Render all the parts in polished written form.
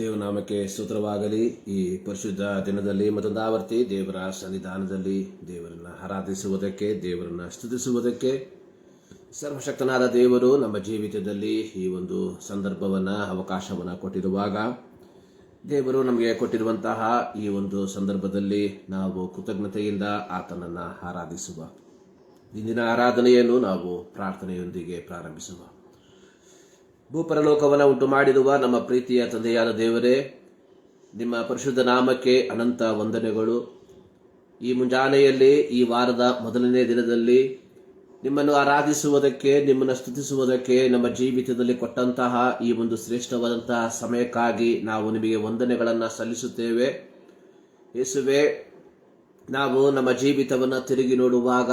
ದೇವನಾಮಕ್ಕೆ ಸ್ತೋತ್ರವಾಗಲಿ. ಈ ಪರಿಶುದ್ಧ ದಿನದಲ್ಲಿ ಮತ್ತೊಂದು ಆವರ್ತಿ ದೇವರ ಸನ್ನಿಧಾನದಲ್ಲಿ ದೇವರನ್ನ ಆರಾಧಿಸುವುದಕ್ಕೆ, ದೇವರನ್ನ ಸ್ತುತಿಸುವುದಕ್ಕೆ ಸರ್ವಶಕ್ತನಾದ ದೇವರು ನಮ್ಮ ಜೀವಿತದಲ್ಲಿ ಈ ಒಂದು ಸಂದರ್ಭವನ್ನು, ಅವಕಾಶವನ್ನು ಕೊಟ್ಟಿರುವಾಗ ದೇವರು ನಮಗೆ ಕೊಟ್ಟಿರುವಂತಹ ಈ ಒಂದು ಸಂದರ್ಭದಲ್ಲಿ ನಾವು ಕೃತಜ್ಞತೆಯಿಂದ ಆತನನ್ನು ಆರಾಧಿಸುವ. ಇಂದಿನ ಆರಾಧನೆಯನ್ನು ನಾವು ಪ್ರಾರ್ಥನೆಯೊಂದಿಗೆ ಪ್ರಾರಂಭಿಸುವ. ಭೂಪರಲೋಕವನ್ನು ಉಂಟು ಮಾಡಿರುವ ನಮ್ಮ ಪ್ರೀತಿಯ ತಂದೆಯಾದ ದೇವರೇ, ನಿಮ್ಮ ಪರಿಶುದ್ಧ ನಾಮಕ್ಕೆ ಅನಂತ ವಂದನೆಗಳು. ಈ ಮುಂಜಾನೆಯಲ್ಲಿ, ಈ ವಾರದ ಮೊದಲನೇ ದಿನದಲ್ಲಿ ನಿಮ್ಮನ್ನು ಆರಾಧಿಸುವುದಕ್ಕೆ, ನಿಮ್ಮನ್ನು ಸ್ತುತಿಸುವುದಕ್ಕೆ ನಮ್ಮ ಜೀವಿತದಲ್ಲಿ ಕೊಟ್ಟಂತಹ ಈ ಒಂದು ಶ್ರೇಷ್ಠವಾದಂತಹ ಸಮಯಕ್ಕಾಗಿ ನಾವು ನಿಮಗೆ ವಂದನೆಗಳನ್ನು ಸಲ್ಲಿಸುತ್ತೇವೆ. ಯೇಸುವೆ, ನಾವು ನಮ್ಮ ಜೀವಿತವನ್ನು ತಿರುಗಿ ನೋಡುವಾಗ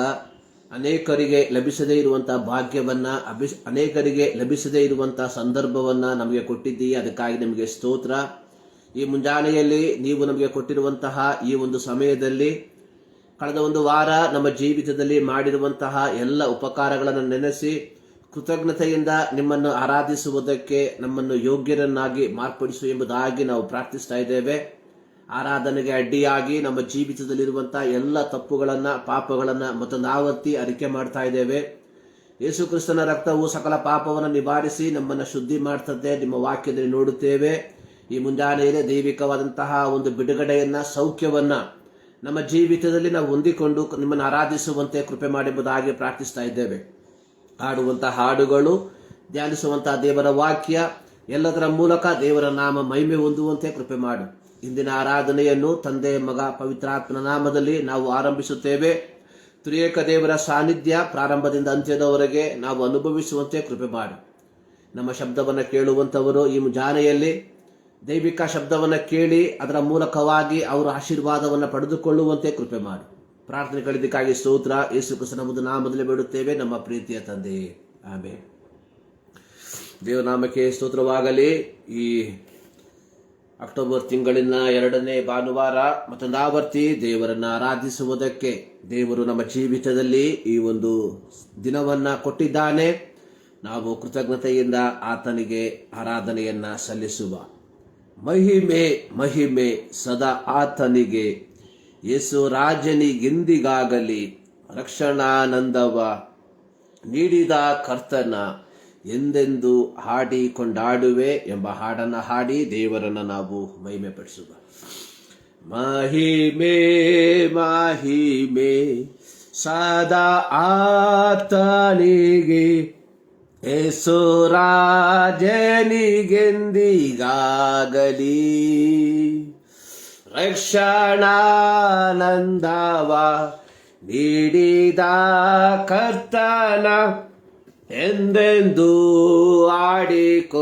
ಅನೇಕರಿಗೆ ಲಭಿಸದೇ ಇರುವಂತಹ ಭಾಗ್ಯವನ್ನ, ಅನೇಕರಿಗೆ ಲಭಿಸದೇ ಇರುವಂತಹ ಸಂದರ್ಭವನ್ನ ನಮಗೆ ಕೊಟ್ಟಿದ್ದೀವಿ. ಅದಕ್ಕಾಗಿ ನಿಮಗೆ ಸ್ತೋತ್ರ. ಈ ಮುಂಜಾನೆಯಲ್ಲಿ ನೀವು ನಮಗೆ ಕೊಟ್ಟಿರುವಂತಹ ಈ ಒಂದು ಸಮಯದಲ್ಲಿ ಕಳೆದ ಒಂದು ವಾರ ನಮ್ಮ ಜೀವಿತದಲ್ಲಿ ಮಾಡಿರುವಂತಹ ಎಲ್ಲ ಉಪಕಾರಗಳನ್ನು ನೆನೆಸಿ ಕೃತಜ್ಞತೆಯಿಂದ ನಿಮ್ಮನ್ನು ಆರಾಧಿಸುವುದಕ್ಕೆ ನಮ್ಮನ್ನು ಯೋಗ್ಯರನ್ನಾಗಿ ಮಾರ್ಪಡಿಸು ಎಂಬುದಾಗಿ ನಾವು ಪ್ರಾರ್ಥಿಸ್ತಾ ಇದ್ದೇವೆ. ಆರಾಧನೆಗೆ ಅಡ್ಡಿಯಾಗಿ ನಮ್ಮ ಜೀವಿತದಲ್ಲಿರುವಂತಹ ಎಲ್ಲ ತಪ್ಪುಗಳನ್ನು, ಪಾಪಗಳನ್ನು ಮತ್ತೊಂದು ಆವರ್ತಿ ಅರಿಕೆ ಮಾಡ್ತಾ ಇದ್ದೇವೆ. ಯೇಸು ಕ್ರಿಸ್ತನ ರಕ್ತವು ಸಕಲ ಪಾಪವನ್ನು ನಿವಾರಿಸಿ ನಮ್ಮನ್ನು ಶುದ್ಧಿ ಮಾಡ್ತದೆ. ನಿಮ್ಮ ವಾಕ್ಯದಲ್ಲಿ ನೋಡುತ್ತೇವೆ. ಈ ಮುಂಜಾನೆಯಲ್ಲಿ ದೈವಿಕವಾದಂತಹ ಒಂದು ಬಿಡುಗಡೆಯನ್ನ, ಸೌಖ್ಯವನ್ನ ನಮ್ಮ ಜೀವಿತದಲ್ಲಿ ನಾವು ಹೊಂದಿಕೊಂಡು ನಿಮ್ಮನ್ನು ಆರಾಧಿಸುವಂತೆ ಕೃಪೆ ಮಾಡಿರುವುದಾಗಿ ಪ್ರಾರ್ಥಿಸ್ತಾ ಇದ್ದೇವೆ. ಹಾಡುವಂತಹ ಹಾಡುಗಳು, ಧ್ಯಾನಿಸುವಂತಹ ದೇವರ ವಾಕ್ಯ ಎಲ್ಲದರ ಮೂಲಕ ದೇವರ ನಾಮ ಮಹಿಮೆ ಹೊಂದುವಂತೆ ಕೃಪೆ ಮಾಡು. ಇಂದಿನ ಆರಾಧನೆಯನ್ನು ತಂದೆ, ಮಗ, ಪವಿತ್ರಾತ್ಮನ ನಾಮದಲ್ಲಿ ನಾವು ಆರಂಭಿಸುತ್ತೇವೆ. ತ್ರಿಯೇಕ ದೇವರ ಸಾನ್ನಿಧ್ಯ ಪ್ರಾರಂಭದಿಂದ ಅಂತ್ಯದವರೆಗೆ ನಾವು ಅನುಭವಿಸುವಂತೆ ಕೃಪೆ ಮಾಡು. ನಮ್ಮ ಶಬ್ದವನ್ನು ಕೇಳುವಂಥವರು ಈ ಮುಂಜಾನೆಯಲ್ಲಿ ದೈವಿಕ ಶಬ್ದವನ್ನು ಕೇಳಿ ಅದರ ಮೂಲಕವಾಗಿ ಅವರು ಆಶೀರ್ವಾದವನ್ನು ಪಡೆದುಕೊಳ್ಳುವಂತೆ ಕೃಪೆ ಮಾಡು. ಪ್ರಾರ್ಥನೆ ಕಳಿದಕ್ಕಾಗಿ ಸ್ತೋತ್ರ. ಯೇಸು ಕ್ರಿಸ್ತನ ನಾಮದಲ್ಲಿ ಬೇಡುತ್ತೇವೆ ನಮ್ಮ ಪ್ರೀತಿಯ ತಂದೆಯೇ, ಆಮೆನ್. ದೇವನಾಮಕ್ಕೆ ಸ್ತೋತ್ರವಾಗಲಿ. ಈ ಅಕ್ಟೋಬರ್ ತಿಂಗಳಿನ 2ನೇ ಭಾನುವಾರ ಮತ್ತೊಂದು ಆವರ್ತಿ ದೇವರನ್ನ ಆರಾಧಿಸುವುದಕ್ಕೆ ದೇವರು ನಮ್ಮ ಜೀವಿತದಲ್ಲಿ ಈ ಒಂದು ದಿನವನ್ನ ಕೊಟ್ಟಿದ್ದಾನೆ. ನಾವು ಕೃತಜ್ಞತೆಯಿಂದ ಆತನಿಗೆ ಆರಾಧನೆಯನ್ನ ಸಲ್ಲಿಸುವ. ಮಹಿಮೆ ಮಹಿಮೆ ಸದಾ ಆತನಿಗೆ, ಯೇಸು ರಾಜನಿಗೆಂದಿಗಾಗಲಿ. ರಕ್ಷಣಾನಂದವ ನೀಡಿದ ಕರ್ತನ ಎಂದೆಂದು ಹಾಡಿ ಕೊಂಡಾಡುವೆ ಎಂಬ ಹಾಡನ್ನು ಹಾಡಿ ದೇವರನ್ನು ನಾವು ಮಹಿಮೆ ಪಡಿಸುವ. ಮಹಿಮೆ ಮಹಿಮೆ ಸದಾ ಆತನಿಗೆ, ಯೇಸು ರಾಜನಿಗೆಂದಿಗಾಗಲಿ. ರಕ್ಷಣಾನಂದವ ನೀಡಿದ ಕರ್ತನ ಎಂದೆಂದು ಆಡಿಕೊಂಡಾಡುವೆ.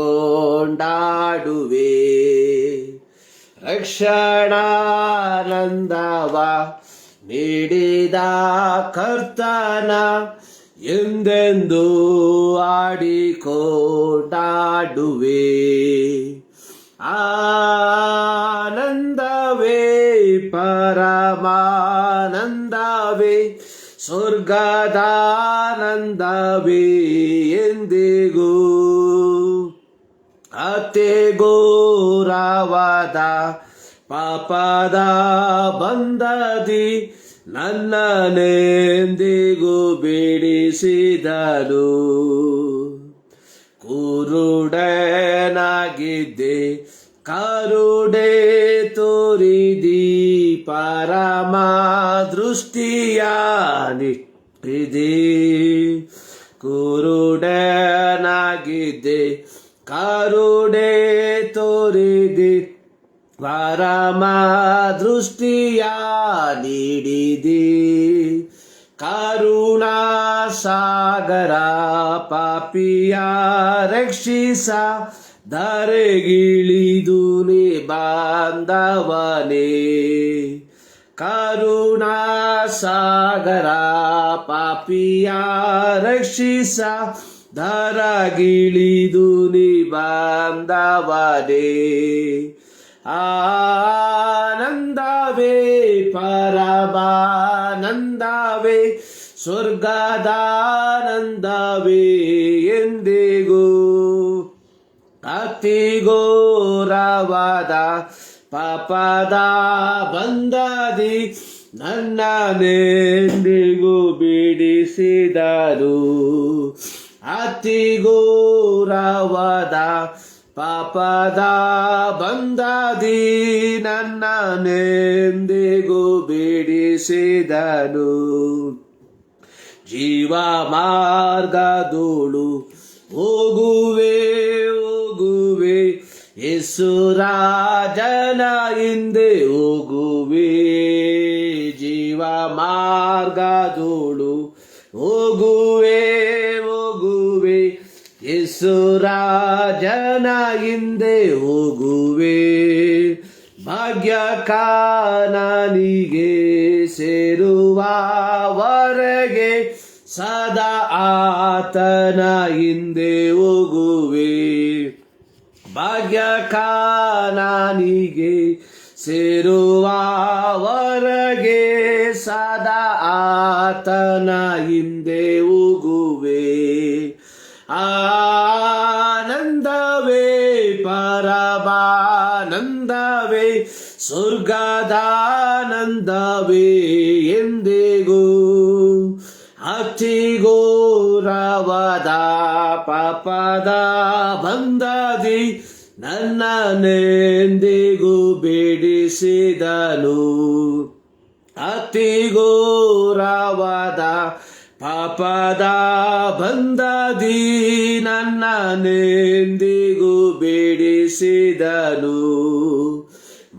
ರಕ್ಷಣಾನಂದವ ನೀಡಿದ ಕರ್ತನ ಎಂದೆಂದು ಆಡಿಕೊಂಡಾಡುವೆ. ಆನಂದವೇ ಪರಮಾನಂದವೇ, ಸ್ವರ್ಗದಾನಂದವೇ ಎಂದಿಗೂ. ಅತಿ ಘೋರವಾದ ಪಾಪದ ಬಂಧದಿ ನನ್ನನೆಂದಿಗೂ ಬಿಡಿಸಿದನು. ಕುರುಡನಾಗಿದ್ದೆ ಕರುಡೆ ತೋರಿದಿ, ಪರಮ ದೃಷ್ಟಿಯ ನಿಟ್ಟಿದೆ. ಕುರುಡನಾಗಿದ್ದೆ ಕರುಡೆ ತೋರಿದಿ, ಪರಮ ದೃಷ್ಟಿಯ ನೀಡಿದಿ. ಕರುಣಾ ಸಾಗರ ಪಾಪಿಯ ರಕ್ಷಿಸ, ಧರೆಗಿಳಿದು ನೀ ಬಾಂಧವನೇ. ಕರುಣಾ ಸಾಗರ ಪಾಪಿಯ ರಕ್ಷಿಸ, ಧರೆಗಿಳಿದು ನೀ ಬಾಂಧವನೇ. ಆನಂದವೇ ಪರಮಾನಂದವೇ, ಸ್ವರ್ಗದಾನಂದವೇ ಎಂದಿಗೂ. ಅತಿ ಘೋರವಾದ ಪಾಪದ ಬಂಧದಿ ನನ್ನನ್ನೆಂದಿಗೂ ಬಿಡಿಸಿದರು. ಅತಿ ಘೋರವಾದ ಪಾಪದ ಬಂಧದಿ ನನ್ನನ್ನೆಂದಿಗೂ ಬಿಡಿಸಿದನು. ಜೀವ ಮಾರ್ಗದೋಳು ಹೋಗುವೆ ಯೇಸು ರಾಜನ ಹಿಂದೆ ಹೋಗುವೆ. ಜೀವ ಮಾರ್ಗದೋಳು ಹೋಗುವೆ ಯೇಸು ರಾಜನ ಹಿಂದೆ ಹೋಗುವೆ. ಭಾಗ್ಯ ಕಾನಾನಿಗೆ ಸೇರುವವರೆಗೆ ಸದಾ ಆತನ ಹಿಂದೆ ಹೋಗುವೆ. ಭಾಗ್ಯ ಕಾನಾನಿಗೆ ಸೇರುವವರೆಗೆ ಸದಾ ಆತನ ಹಿಂದೆ ಹೋಗುವೆ. ಆನಂದವೇ ಪರಮಾನಂದವೇ ಸ್ವರ್ಗದಾನಂದವೇ ಎಂದಿಗೂ. ಅತಿ ಘೋರವಾದ ಪಾಪದ ಬಂಧದಿ ನನ್ನನ್ನೆಂದಿಗೂ ಬಿಡಿಸಿದನು. ಅತಿ ಘೋರವಾದ ಪಾಪದ ಬಂಧದಿ ನನ್ನನ್ನೆಂದಿಗೂ ಬಿಡಿಸಿದನು.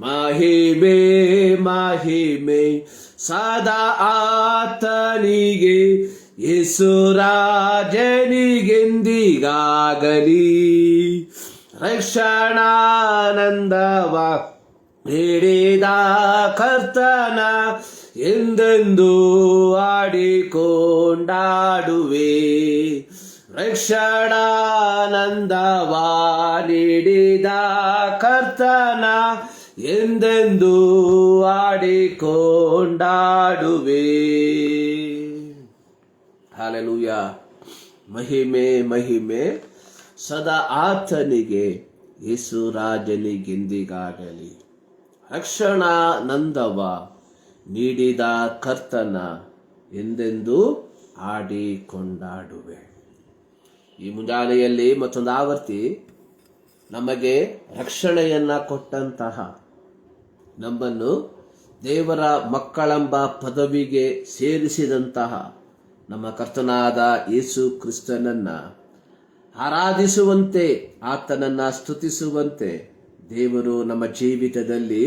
ಮಹಿಮೆ ಮಹಿಮೆ ಸದಾ ಆತನಿಗೆ ಯೇಸು ರಾಜನಿಗೆಂದಿಗಾಗಲಿ. ರಕ್ಷಣಾನಂದವ ನೀಡಿದ ಕರ್ತನ ಎಂದೆಂದೂ ಆಡಿಕೊಂಡಾಡುವೆ. ರಕ್ಷಣಾನಂದವ ನೀಡಿದ ಕರ್ತನ ಎಂದೆಂದೂ ಆಡಿಕೊಂಡಾಡುವೆ. ಹಲ್ಲೆಲೂಯ. ಮಹಿಮೆ ಮಹಿಮೆ ಸದಾ ಆತನಿಗೆ ಯೇಸು ರಾಜನಿಗೆಂದಿಗಾಗಲಿ. ರಕ್ಷಣಾನಂದವ ನೀಡಿದ ಕರ್ತನ ಎಂದೆಂದೂ ಆಡಿಕೊಂಡಾಡುವೆ. ಈ ಮುಂಜಾನೆಯಲ್ಲಿ ಮತ್ತೊಂದು ಆವರ್ತಿ ನಮಗೆ ರಕ್ಷಣೆಯನ್ನ ಕೊಟ್ಟಂತಹ, ನಮ್ಮನ್ನು ದೇವರ ಮಕ್ಕಳೆಂಬ ಪದವಿಗೆ ಸೇರಿಸಿದಂತಹ ನಮ್ಮ ಕರ್ತನಾದ ಯೇಸು ಕ್ರಿಸ್ತನನ್ನ ಆರಾಧಿಸುವಂತೆ, ಆತನನ್ನ ಸ್ತುತಿಸುವಂತೆ ದೇವರು ನಮ್ಮ ಜೀವಿತದಲ್ಲಿ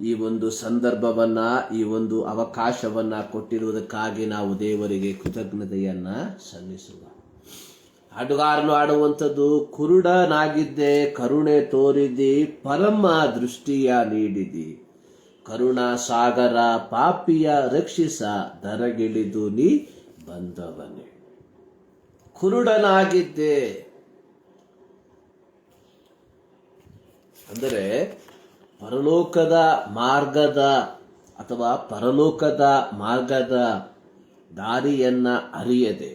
ಈ ಒಂದು ಸಂದರ್ಭವನ್ನ, ಈ ಒಂದು ಅವಕಾಶವನ್ನ ಕೊಟ್ಟಿರುವುದಕ್ಕಾಗಿ ನಾವು ದೇವರಿಗೆ ಕೃತಜ್ಞತೆಯನ್ನ ಸಲ್ಲಿಸುವ. ಹಾಡುಗಾರನು ಆಡುವಂಥದ್ದು, ಕುರುಡನಾಗಿದ್ದೆ ಕರುಣೆ ತೋರಿದಿ, ಪರಮ ದೃಷ್ಟಿಯ ನೀಡಿದಿ, ಕರುಣಾ ಸಾಗರ ಪಾಪಿಯ ರಕ್ಷಿಸ, ದರಗಿಳಿದು ನೀ ಬಂದವನೇ. ಕುರುಡನಾಗಿದ್ದೆ ಅಂದರೆ ಪರಲೋಕದ ಮಾರ್ಗದ ಅಥವಾ ಪರಲೋಕದ ಮಾರ್ಗದ ದಾರಿಯನ್ನ ಅರಿಯದೆ,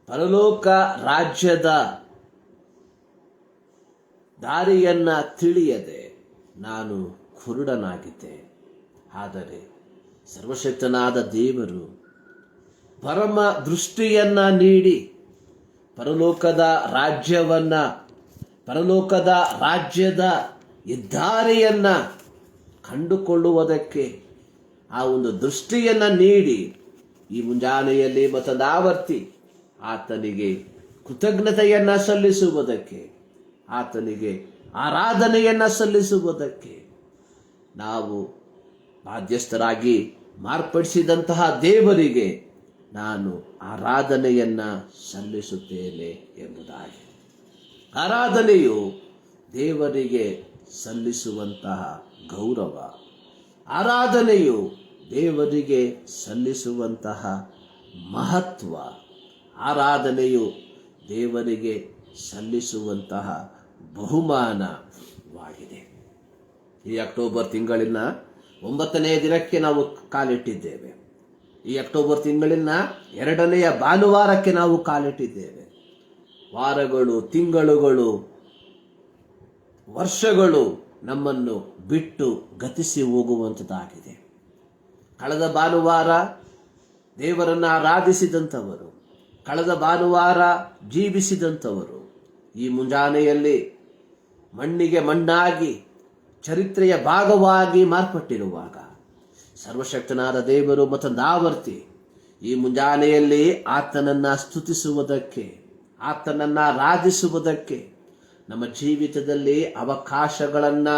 ಪರಲೋಕ ರಾಜ್ಯದ ದಾರಿಯನ್ನ ತಿಳಿಯದೆ ನಾನು ಕುರುಡನಾಗಿದ್ದೆ. ಆದರೆ ಸರ್ವಶಕ್ತನಾದ ದೇವರು ಪರಮ ದೃಷ್ಟಿಯನ್ನ ನೀಡಿ ಪರಲೋಕದ ರಾಜ್ಯವನ್ನ, ಪರಲೋಕದ ರಾಜ್ಯದ ಹೆದ್ದಾರಿಯನ್ನ ಕಂಡುಕೊಳ್ಳುವುದಕ್ಕೆ ಆ ಒಂದು ದೃಷ್ಟಿಯನ್ನ ನೀಡಿ ಈ ಮುಂಜಾನೆಯಲ್ಲಿ ಮತ್ತೊಂದು ಆವರ್ತಿ ಆತನಿಗೆ ಕೃತಜ್ಞತೆಯನ್ನ ಸಲ್ಲಿಸುವುದಕ್ಕೆ, ಆತನಿಗೆ ಆರಾಧನೆಯನ್ನ ಸಲ್ಲಿಸುವುದಕ್ಕೆ ನಾವು ಬಾಧ್ಯಸ್ಥರಾಗಿ ಮಾರ್ಪಡಿಸಿದಂತಹ ದೇವರಿಗೆ ನಾನು ಆರಾಧನೆಯನ್ನ ಸಲ್ಲಿಸುತ್ತೇನೆ ಎಂಬುದಾಗಿ. ಆರಾಧನೆಯು ದೇವರಿಗೆ ಸಲ್ಲಿಸುವಂತಹ ಗೌರವ, ಆರಾಧನೆಯು ದೇವರಿಗೆ ಸಲ್ಲಿಸುವಂತಹ ಮಹತ್ವ, ಆರಾಧನೆಯು ದೇವರಿಗೆ ಸಲ್ಲಿಸುವಂತಹ ಬಹುಮಾನವಾಗಿದೆ. ಈ ಅಕ್ಟೋಬರ್ ತಿಂಗಳಿನ 9ನೇ ದಿನಕ್ಕೆ ನಾವು ಕಾಲಿಟ್ಟಿದ್ದೇವೆ. ಈ ಅಕ್ಟೋಬರ್ ತಿಂಗಳಿನ 2ನೆಯ ಭಾನುವಾರಕ್ಕೆ ನಾವು ಕಾಲಿಟ್ಟಿದ್ದೇವೆ. ವಾರಗಳು, ತಿಂಗಳುಗಳು ವರ್ಷಗಳು ನಮ್ಮನ್ನು ಬಿಟ್ಟು ಗತಿಸಿ ಹೋಗುವಂಥದ್ದಾಗಿದೆ. ಕಳೆದ ಭಾನುವಾರ ದೇವರನ್ನು ಆರಾಧಿಸಿದಂಥವರು, ಕಳೆದ ಭಾನುವಾರ ಜೀವಿಸಿದಂಥವರು ಈ ಮುಂಜಾನೆಯಲ್ಲಿ ಮಣ್ಣಿಗೆ ಮಣ್ಣಾಗಿ ಚರಿತ್ರೆಯ ಭಾಗವಾಗಿ ಮಾರ್ಪಟ್ಟಿರುವಾಗ ಸರ್ವಶಕ್ತನಾದ ದೇವರು ಮತ್ತೊಂದಾವರ್ತಿ ಈ ಮುಂಜಾನೆಯಲ್ಲಿ ಆತನನ್ನು ಸ್ತುತಿಸುವುದಕ್ಕೆ, ಆತನನ್ನು ಆರಾಧಿಸುವುದಕ್ಕೆ ನಮ್ಮ ಜೀವಿತದಲ್ಲಿ ಅವಕಾಶಗಳನ್ನು,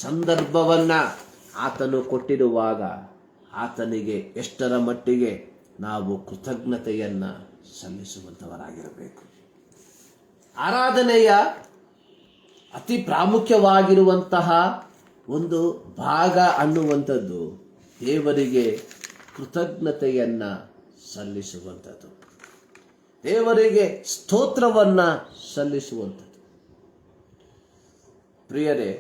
ಸಂದರ್ಭವನ್ನು ಆತನು ಕೊಟ್ಟಿರುವಾಗ ಆತನಿಗೆ ಎಷ್ಟರ ಮಟ್ಟಿಗೆ ನಾವು ಕೃತಜ್ಞತೆಯನ್ನು ಸಲ್ಲಿಸುವಂಥವರಾಗಿರಬೇಕು. ಆರಾಧನೆಯ ಅತಿ ಪ್ರಾಮುಖ್ಯವಾಗಿರುವಂತಹ ಒಂದು ಭಾಗ ಅನ್ನುವಂಥದ್ದು ದೇವರಿಗೆ ಕೃತಜ್ಞತೆಯನ್ನು ಸಲ್ಲಿಸುವಂಥದ್ದು, ದೇವರಿಗೆ ಸ್ತೋತ್ರವನ್ನು ಸಲ್ಲಿಸುವಂಥದ್ದು. ಪ್ರಿಯರೇ,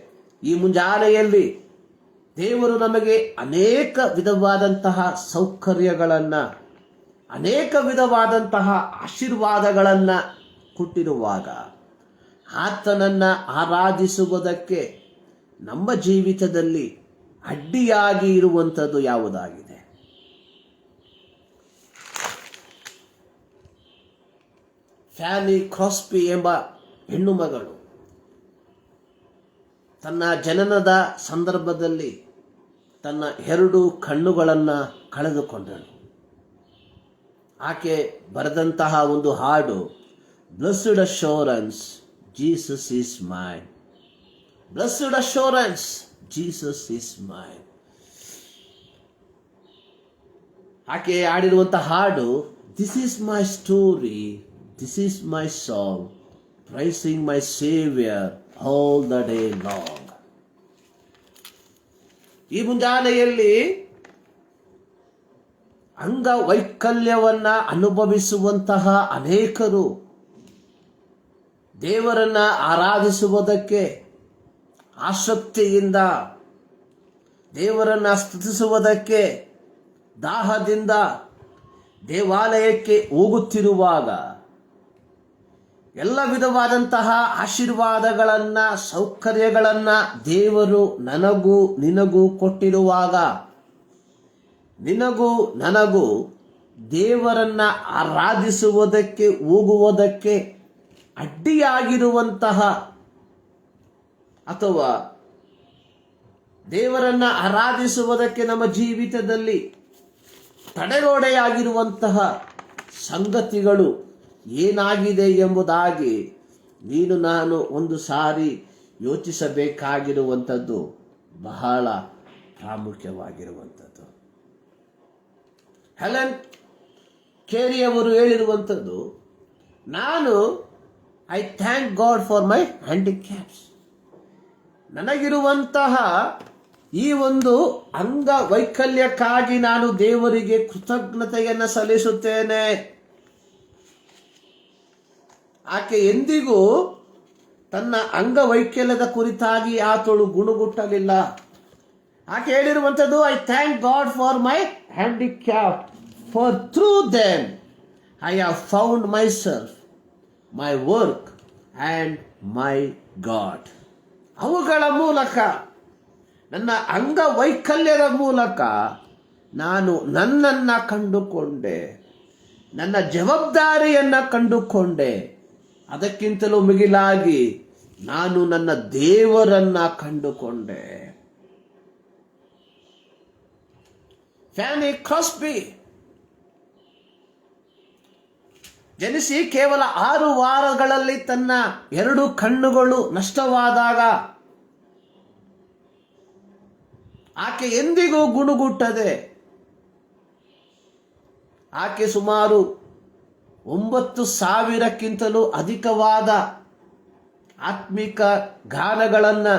ಈ ಮುಂಜಾನೆಯಲ್ಲಿ ದೇವರು ನಮಗೆ ಅನೇಕ ವಿಧವಾದಂತಹ ಸೌಕರ್ಯಗಳನ್ನು, ಅನೇಕ ವಿಧವಾದಂತಹ ಆಶೀರ್ವಾದಗಳನ್ನು ಕೊಟ್ಟಿರುವಾಗ ಆತನನ್ನು ಆರಾಧಿಸುವುದಕ್ಕೆ ನಮ್ಮ ಜೀವಿತದಲ್ಲಿ ಅಡ್ಡಿಯಾಗಿ ಇರುವಂಥದ್ದು ಯಾವುದಾಗಿದೆ? ಫ್ಯಾನಿ ಕ್ರಾಸ್ಬಿ ಎಂಬ ಹೆಣ್ಣು ಮಗಳು ತನ್ನ ಜನನದ ಸಂದರ್ಭದಲ್ಲಿ ತನ್ನ 2 ಕಣ್ಣುಗಳನ್ನು ಕಳೆದುಕೊಂಡಳು. ಆಕೆ ಬರೆದಂತಹ ಒಂದು ಹಾಡು, blessed assurance Jesus is mine, blessed assurance Jesus is mine. ಆಕೆ ಆಡಿರುವಂತಹ ಹಾಡು, this is my story, this is my song, pricing my saviour all the day long. ಈ ಮುಂಜಾನೆಯಲ್ಲಿ ಅಂಗವೈಕಲ್ಯವನ್ನ ಅನುಭವಿಸುವಂತಹ ಅನೇಕರು ದೇವರನ್ನ ಆರಾಧಿಸುವುದಕ್ಕೆ ಆಸಕ್ತಿಯಿಂದ, ದೇವರನ್ನ ಸ್ತುತಿಸುವುದಕ್ಕೆ ದಾಹದಿಂದ ದೇವಾಲಯಕ್ಕೆ ಹೋಗುತ್ತಿರುವಾಗ ಎಲ್ಲ ವಿಧವಾದಂತಹ ಆಶೀರ್ವಾದಗಳನ್ನು, ಸೌಕರ್ಯಗಳನ್ನು ದೇವರು ನನಗೂ ನಿನಗೂ ಕೊಟ್ಟಿರುವಾಗ, ನಿನಗೂ ನನಗೂ ದೇವರನ್ನ ಆರಾಧಿಸುವುದಕ್ಕೆ ಹೋಗುವುದಕ್ಕೆ ಅಡ್ಡಿಯಾಗಿರುವಂತಹ ಅಥವಾ ದೇವರನ್ನ ಆರಾಧಿಸುವುದಕ್ಕೆ ನಮ್ಮ ಜೀವಿತದಲ್ಲಿ ತಡೆಗೋಡೆಯಾಗಿರುವಂತಹ ಸಂಗತಿಗಳು ಏನಾಗಿದೆ ಎಂಬುದಾಗಿ ನೀನು ನಾನು ಒಂದು ಸಾರಿ ಯೋಚಿಸಬೇಕಾಗಿರುವಂಥದ್ದು ಬಹಳ ಪ್ರಾಮುಖ್ಯವಾಗಿರುವಂಥದ್ದು. ಹೆಲೆನ್ ಕೇರಿ ಅವರು ಹೇಳಿರುವಂಥದ್ದು, ನಾನು I thank God for my handicaps. ನನಗಿರುವಂತಹ ಈ ಒಂದು ಅಂಗವೈಕಲ್ಯಕ್ಕಾಗಿ ನಾನು ದೇವರಿಗೆ ಕೃತಜ್ಞತೆಯನ್ನು ಸಲ್ಲಿಸುತ್ತೇನೆ. ಆಕೆ ಎಂದಿಗೂ ತನ್ನ ಅಂಗವೈಕಲ್ಯದ ಕುರಿತಾಗಿ ಆತಳು ಗುಣಗುಟ್ಟಲಿಲ್ಲ. ಆಕೆ ಹೇಳಿರುವಂಥದ್ದು, I thank God for my handicap, for through them I have found myself, my work and my God. ಅವುಗಳ ಮೂಲಕ, ನನ್ನ ಅಂಗವೈಕಲ್ಯದ ಮೂಲಕ ನಾನು ನನ್ನನ್ನು ಕಂಡುಕೊಂಡೆ, ನನ್ನ ಜವಾಬ್ದಾರಿಯನ್ನು ಕಂಡುಕೊಂಡೆ. ಅದಕ್ಕಿಂತಲೂ ಮಿಗಿಲಾಗಿ ನಾನು ನನ್ನ ದೇವರನ್ನ ಕಂಡುಕೊಂಡೆ. ಫ್ಯಾನಿ ಕ್ರಾಸ್ಬಿ ಜನಿಸಿ ಕೇವಲ 6 ವಾರಗಳಲ್ಲಿ ತನ್ನ 2 ಕಣ್ಣುಗಳು ನಷ್ಟವಾದಾಗ ಆಕೆ ಎಂದಿಗೂ ಗುಣಗುಟ್ಟದೆ, ಆಕೆ ಸುಮಾರು 9,000ಕ್ಕಿಂತಲೂ ಅಧಿಕವಾದ ಆತ್ಮಿಕ ಗಾನಗಳನ್ನು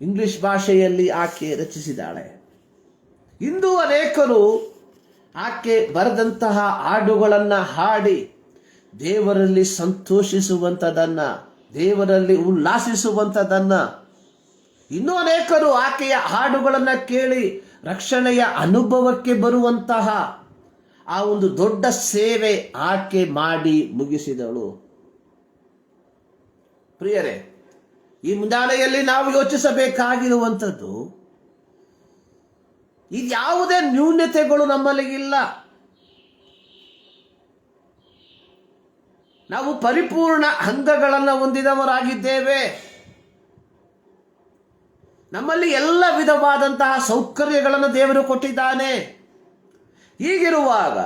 ಇಂಗ್ಲಿಷ್ ಭಾಷೆಯಲ್ಲಿ ಆಕೆ ರಚಿಸಿದ್ದಾಳೆ. ಇಂದು ಅನೇಕರು ಆಕೆ ಬರೆದಂತಹ ಹಾಡುಗಳನ್ನು ಹಾಡಿ ದೇವರಲ್ಲಿ ಸಂತೋಷಿಸುವಂಥದ್ದನ್ನು, ದೇವರಲ್ಲಿ ಉಲ್ಲಾಸಿಸುವಂಥದ್ದನ್ನು, ಇನ್ನೂ ಅನೇಕರು ಆಕೆಯ ಹಾಡುಗಳನ್ನು ಕೇಳಿ ರಕ್ಷಣೆಯ ಅನುಭವಕ್ಕೆ ಬರುವಂತಹ ಆ ಒಂದು ದೊಡ್ಡ ಸೇವೆ ಆಕೆ ಮಾಡಿ ಮುಗಿಸಿದಳು. ಪ್ರಿಯರೇ, ಈ ಮುಂಜಾನೆಯಲ್ಲಿ ನಾವು ಯೋಚಿಸಬೇಕಾಗಿರುವಂಥದ್ದು, ಇದ್ಯಾವುದೇ ನ್ಯೂನತೆಗಳು ನಮ್ಮಲ್ಲಿ ಇಲ್ಲ. ನಾವು ಪರಿಪೂರ್ಣ ಅಂಗಗಳನ್ನು ಹೊಂದಿದವರಾಗಿದ್ದೇವೆ. ನಮ್ಮಲ್ಲಿ ಎಲ್ಲ ವಿಧವಾದಂತಹ ಸೌಕರ್ಯಗಳನ್ನು ದೇವರು ಕೊಟ್ಟಿದ್ದಾನೆ. ಹೀಗಿರುವಾಗ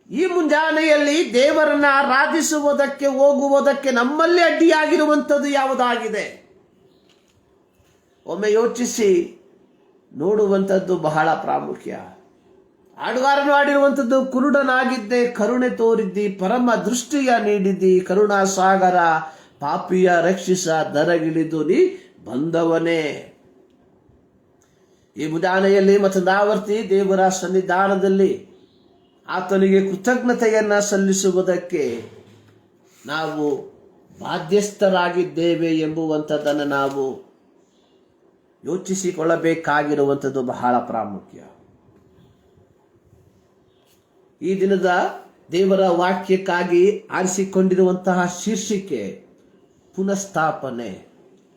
ಈ ಮುಂಜಾನೆಯಲ್ಲಿ ದೇವರನ್ನ ಆರಾಧಿಸುವುದಕ್ಕೆ ಹೋಗುವುದಕ್ಕೆ ನಮ್ಮಲ್ಲಿ ಅಡ್ಡಿಯಾಗಿರುವಂಥದ್ದು ಯಾವುದಾಗಿದೆ? ಒಮ್ಮೆ ಯೋಚಿಸಿ ನೋಡುವಂಥದ್ದು ಬಹಳ ಪ್ರಾಮುಖ್ಯ. ಹಾಡುಗಾರನು ಆಡಿರುವಂಥದ್ದು, ಕುರುಡನಾಗಿದ್ದೆ ಕರುಣೆ ತೋರಿದ್ದಿ, ಪರಮ ದೃಷ್ಟಿಯ ನೀಡಿದ್ದಿ, ಕರುಣಾ ಸಾಗರ ಪಾಪಿಯ ರಕ್ಷಿಸ ದರಗಿಳಿದು ನೀ ಬಂದವನೇ. ಈ ಮುಂಜಾನೆಯಲ್ಲಿ ಮತದಾವರ್ತಿ ದೇವರ ಸನ್ನಿಧಾನದಲ್ಲಿ ಆತನಿಗೆ ಕೃತಜ್ಞತೆಯನ್ನ ಸಲ್ಲಿಸುವುದಕ್ಕೆ ನಾವು ಬಾಧ್ಯಸ್ಥರಾಗಿದ್ದೇವೆ ಎಂಬುವಂಥದ್ದನ್ನು ನಾವು ಯೋಚಿಸಿಕೊಳ್ಳಬೇಕಾಗಿರುವಂಥದ್ದು ಬಹಳ ಪ್ರಾಮುಖ್ಯ. ಈ ದಿನದ ದೇವರ ವಾಕ್ಯಕ್ಕಾಗಿ ಆರಿಸಿಕೊಂಡಿರುವಂತಹ ಶೀರ್ಷಿಕೆ ಪುನಃಸ್ಥಾಪನೆ,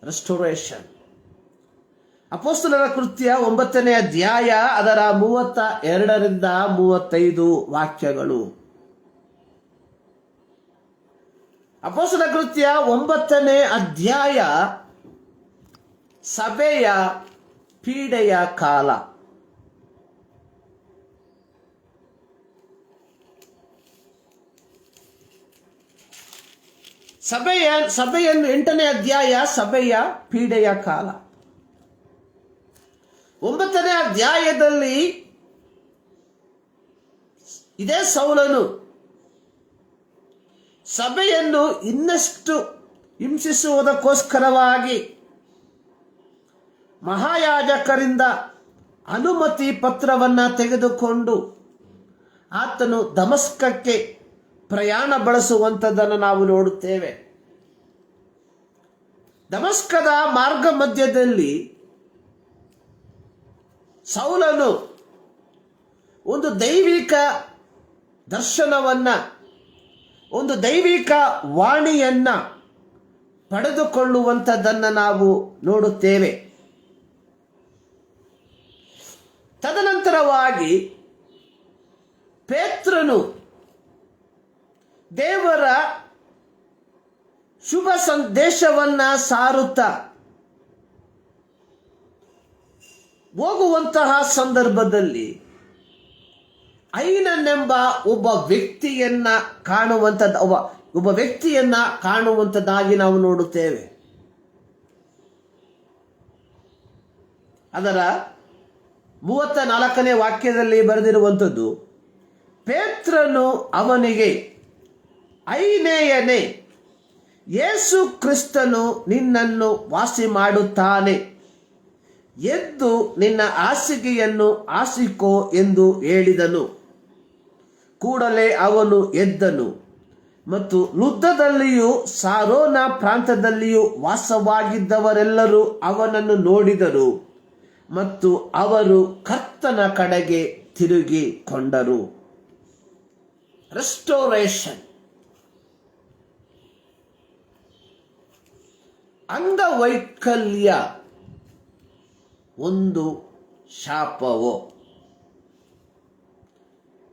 ರೆಸ್ಟೋರೇಷನ್. ಅಪೊಸ್ತಲರ ಕೃತ್ಯ 9ನೇ ಅಧ್ಯಾಯ ಅದರ 32ರಿಂದ 35 ವಾಕ್ಯಗಳು. ಅಪೊಸ್ತಲರ ಕೃತ್ಯ 9ನೇ ಅಧ್ಯಾಯ ಸಭೆಯ ಪೀಡೆಯ ಕಾಲ. ಸಭೆಯನ್ನು 8ನೇ ಅಧ್ಯಾಯ ಸಭೆಯ ಪೀಡೆಯ ಕಾಲ. 9ನೇ ಅಧ್ಯಾಯದಲ್ಲಿ ಇದೇ ಸೌಲನು ಸಭೆಯನ್ನು ಇನ್ನಷ್ಟು ಹಿಂಸಿಸುವುದಕ್ಕೋಸ್ಕರವಾಗಿ ಮಹಾಯಾಜಕರಿಂದ ಅನುಮತಿ ಪತ್ರವನ್ನು ತೆಗೆದುಕೊಂಡು ಆತನು ದಮಸ್ಕಕ್ಕೆ ಪ್ರಯಾಣ ಬಳಸುವಂಥದ್ದನ್ನು ನಾವು ನೋಡುತ್ತೇವೆ. ದಮಸ್ಕದ ಮಾರ್ಗ ಮಧ್ಯದಲ್ಲಿ ಸೌಲನು ಒಂದು ದೈವಿಕ ದರ್ಶನವನ್ನ, ಒಂದು ದೈವಿಕ ವಾಣಿಯನ್ನ ಪಡೆದುಕೊಳ್ಳುವಂಥದ್ದನ್ನು ನಾವು ನೋಡುತ್ತೇವೆ. ತದನಂತರವಾಗಿ ಪೇತ್ರನು ದೇವರ ಶುಭ ಸಂದೇಶವನ್ನ ಸಾರುತ್ತಾ ಹೋಗುವಂತಹ ಸಂದರ್ಭದಲ್ಲಿ ಐನನೆಂಬ ಒಬ್ಬ ವ್ಯಕ್ತಿಯನ್ನ ಕಾಣುವಂಥದ್ದಾಗಿ ನಾವು ನೋಡುತ್ತೇವೆ. ಅದರ 34ನೇ ವಾಕ್ಯದಲ್ಲಿ ಬರೆದಿರುವಂಥದ್ದು, ಪೇತ್ರನು ಅವನಿಗೆ, ಐನೇಯನೇ, ಯೇಸು ಕ್ರಿಸ್ತನು ನಿನ್ನನ್ನು ವಾಸಿ ಮಾಡುತ್ತಾನೆ, ಎದ್ದು ನಿನ್ನ ಹಾಸಿಗೆಯನ್ನು ಹಾಸಿಕೋ ಎಂದು ಹೇಳಿದನು. ಕೂಡಲೇ ಅವನು ಎದ್ದನು ಮತ್ತು ಲುದ್ದದಲ್ಲಿಯೂ ಸಾರೋನ ಪ್ರಾಂತದಲ್ಲಿಯೂ ವಾಸವಾಗಿದ್ದವರೆಲ್ಲರೂ ಅವನನ್ನು ನೋಡಿದರು ಮತ್ತು ಅವರು ಕರ್ತನ ಕಡೆಗೆ ತಿರುಗಿಕೊಂಡರು. ರೆಸ್ಟೋರೇಷನ್. ಅಂಗವೈಕಲ್ಯ ಒಂದು ಶಾಪವೋ?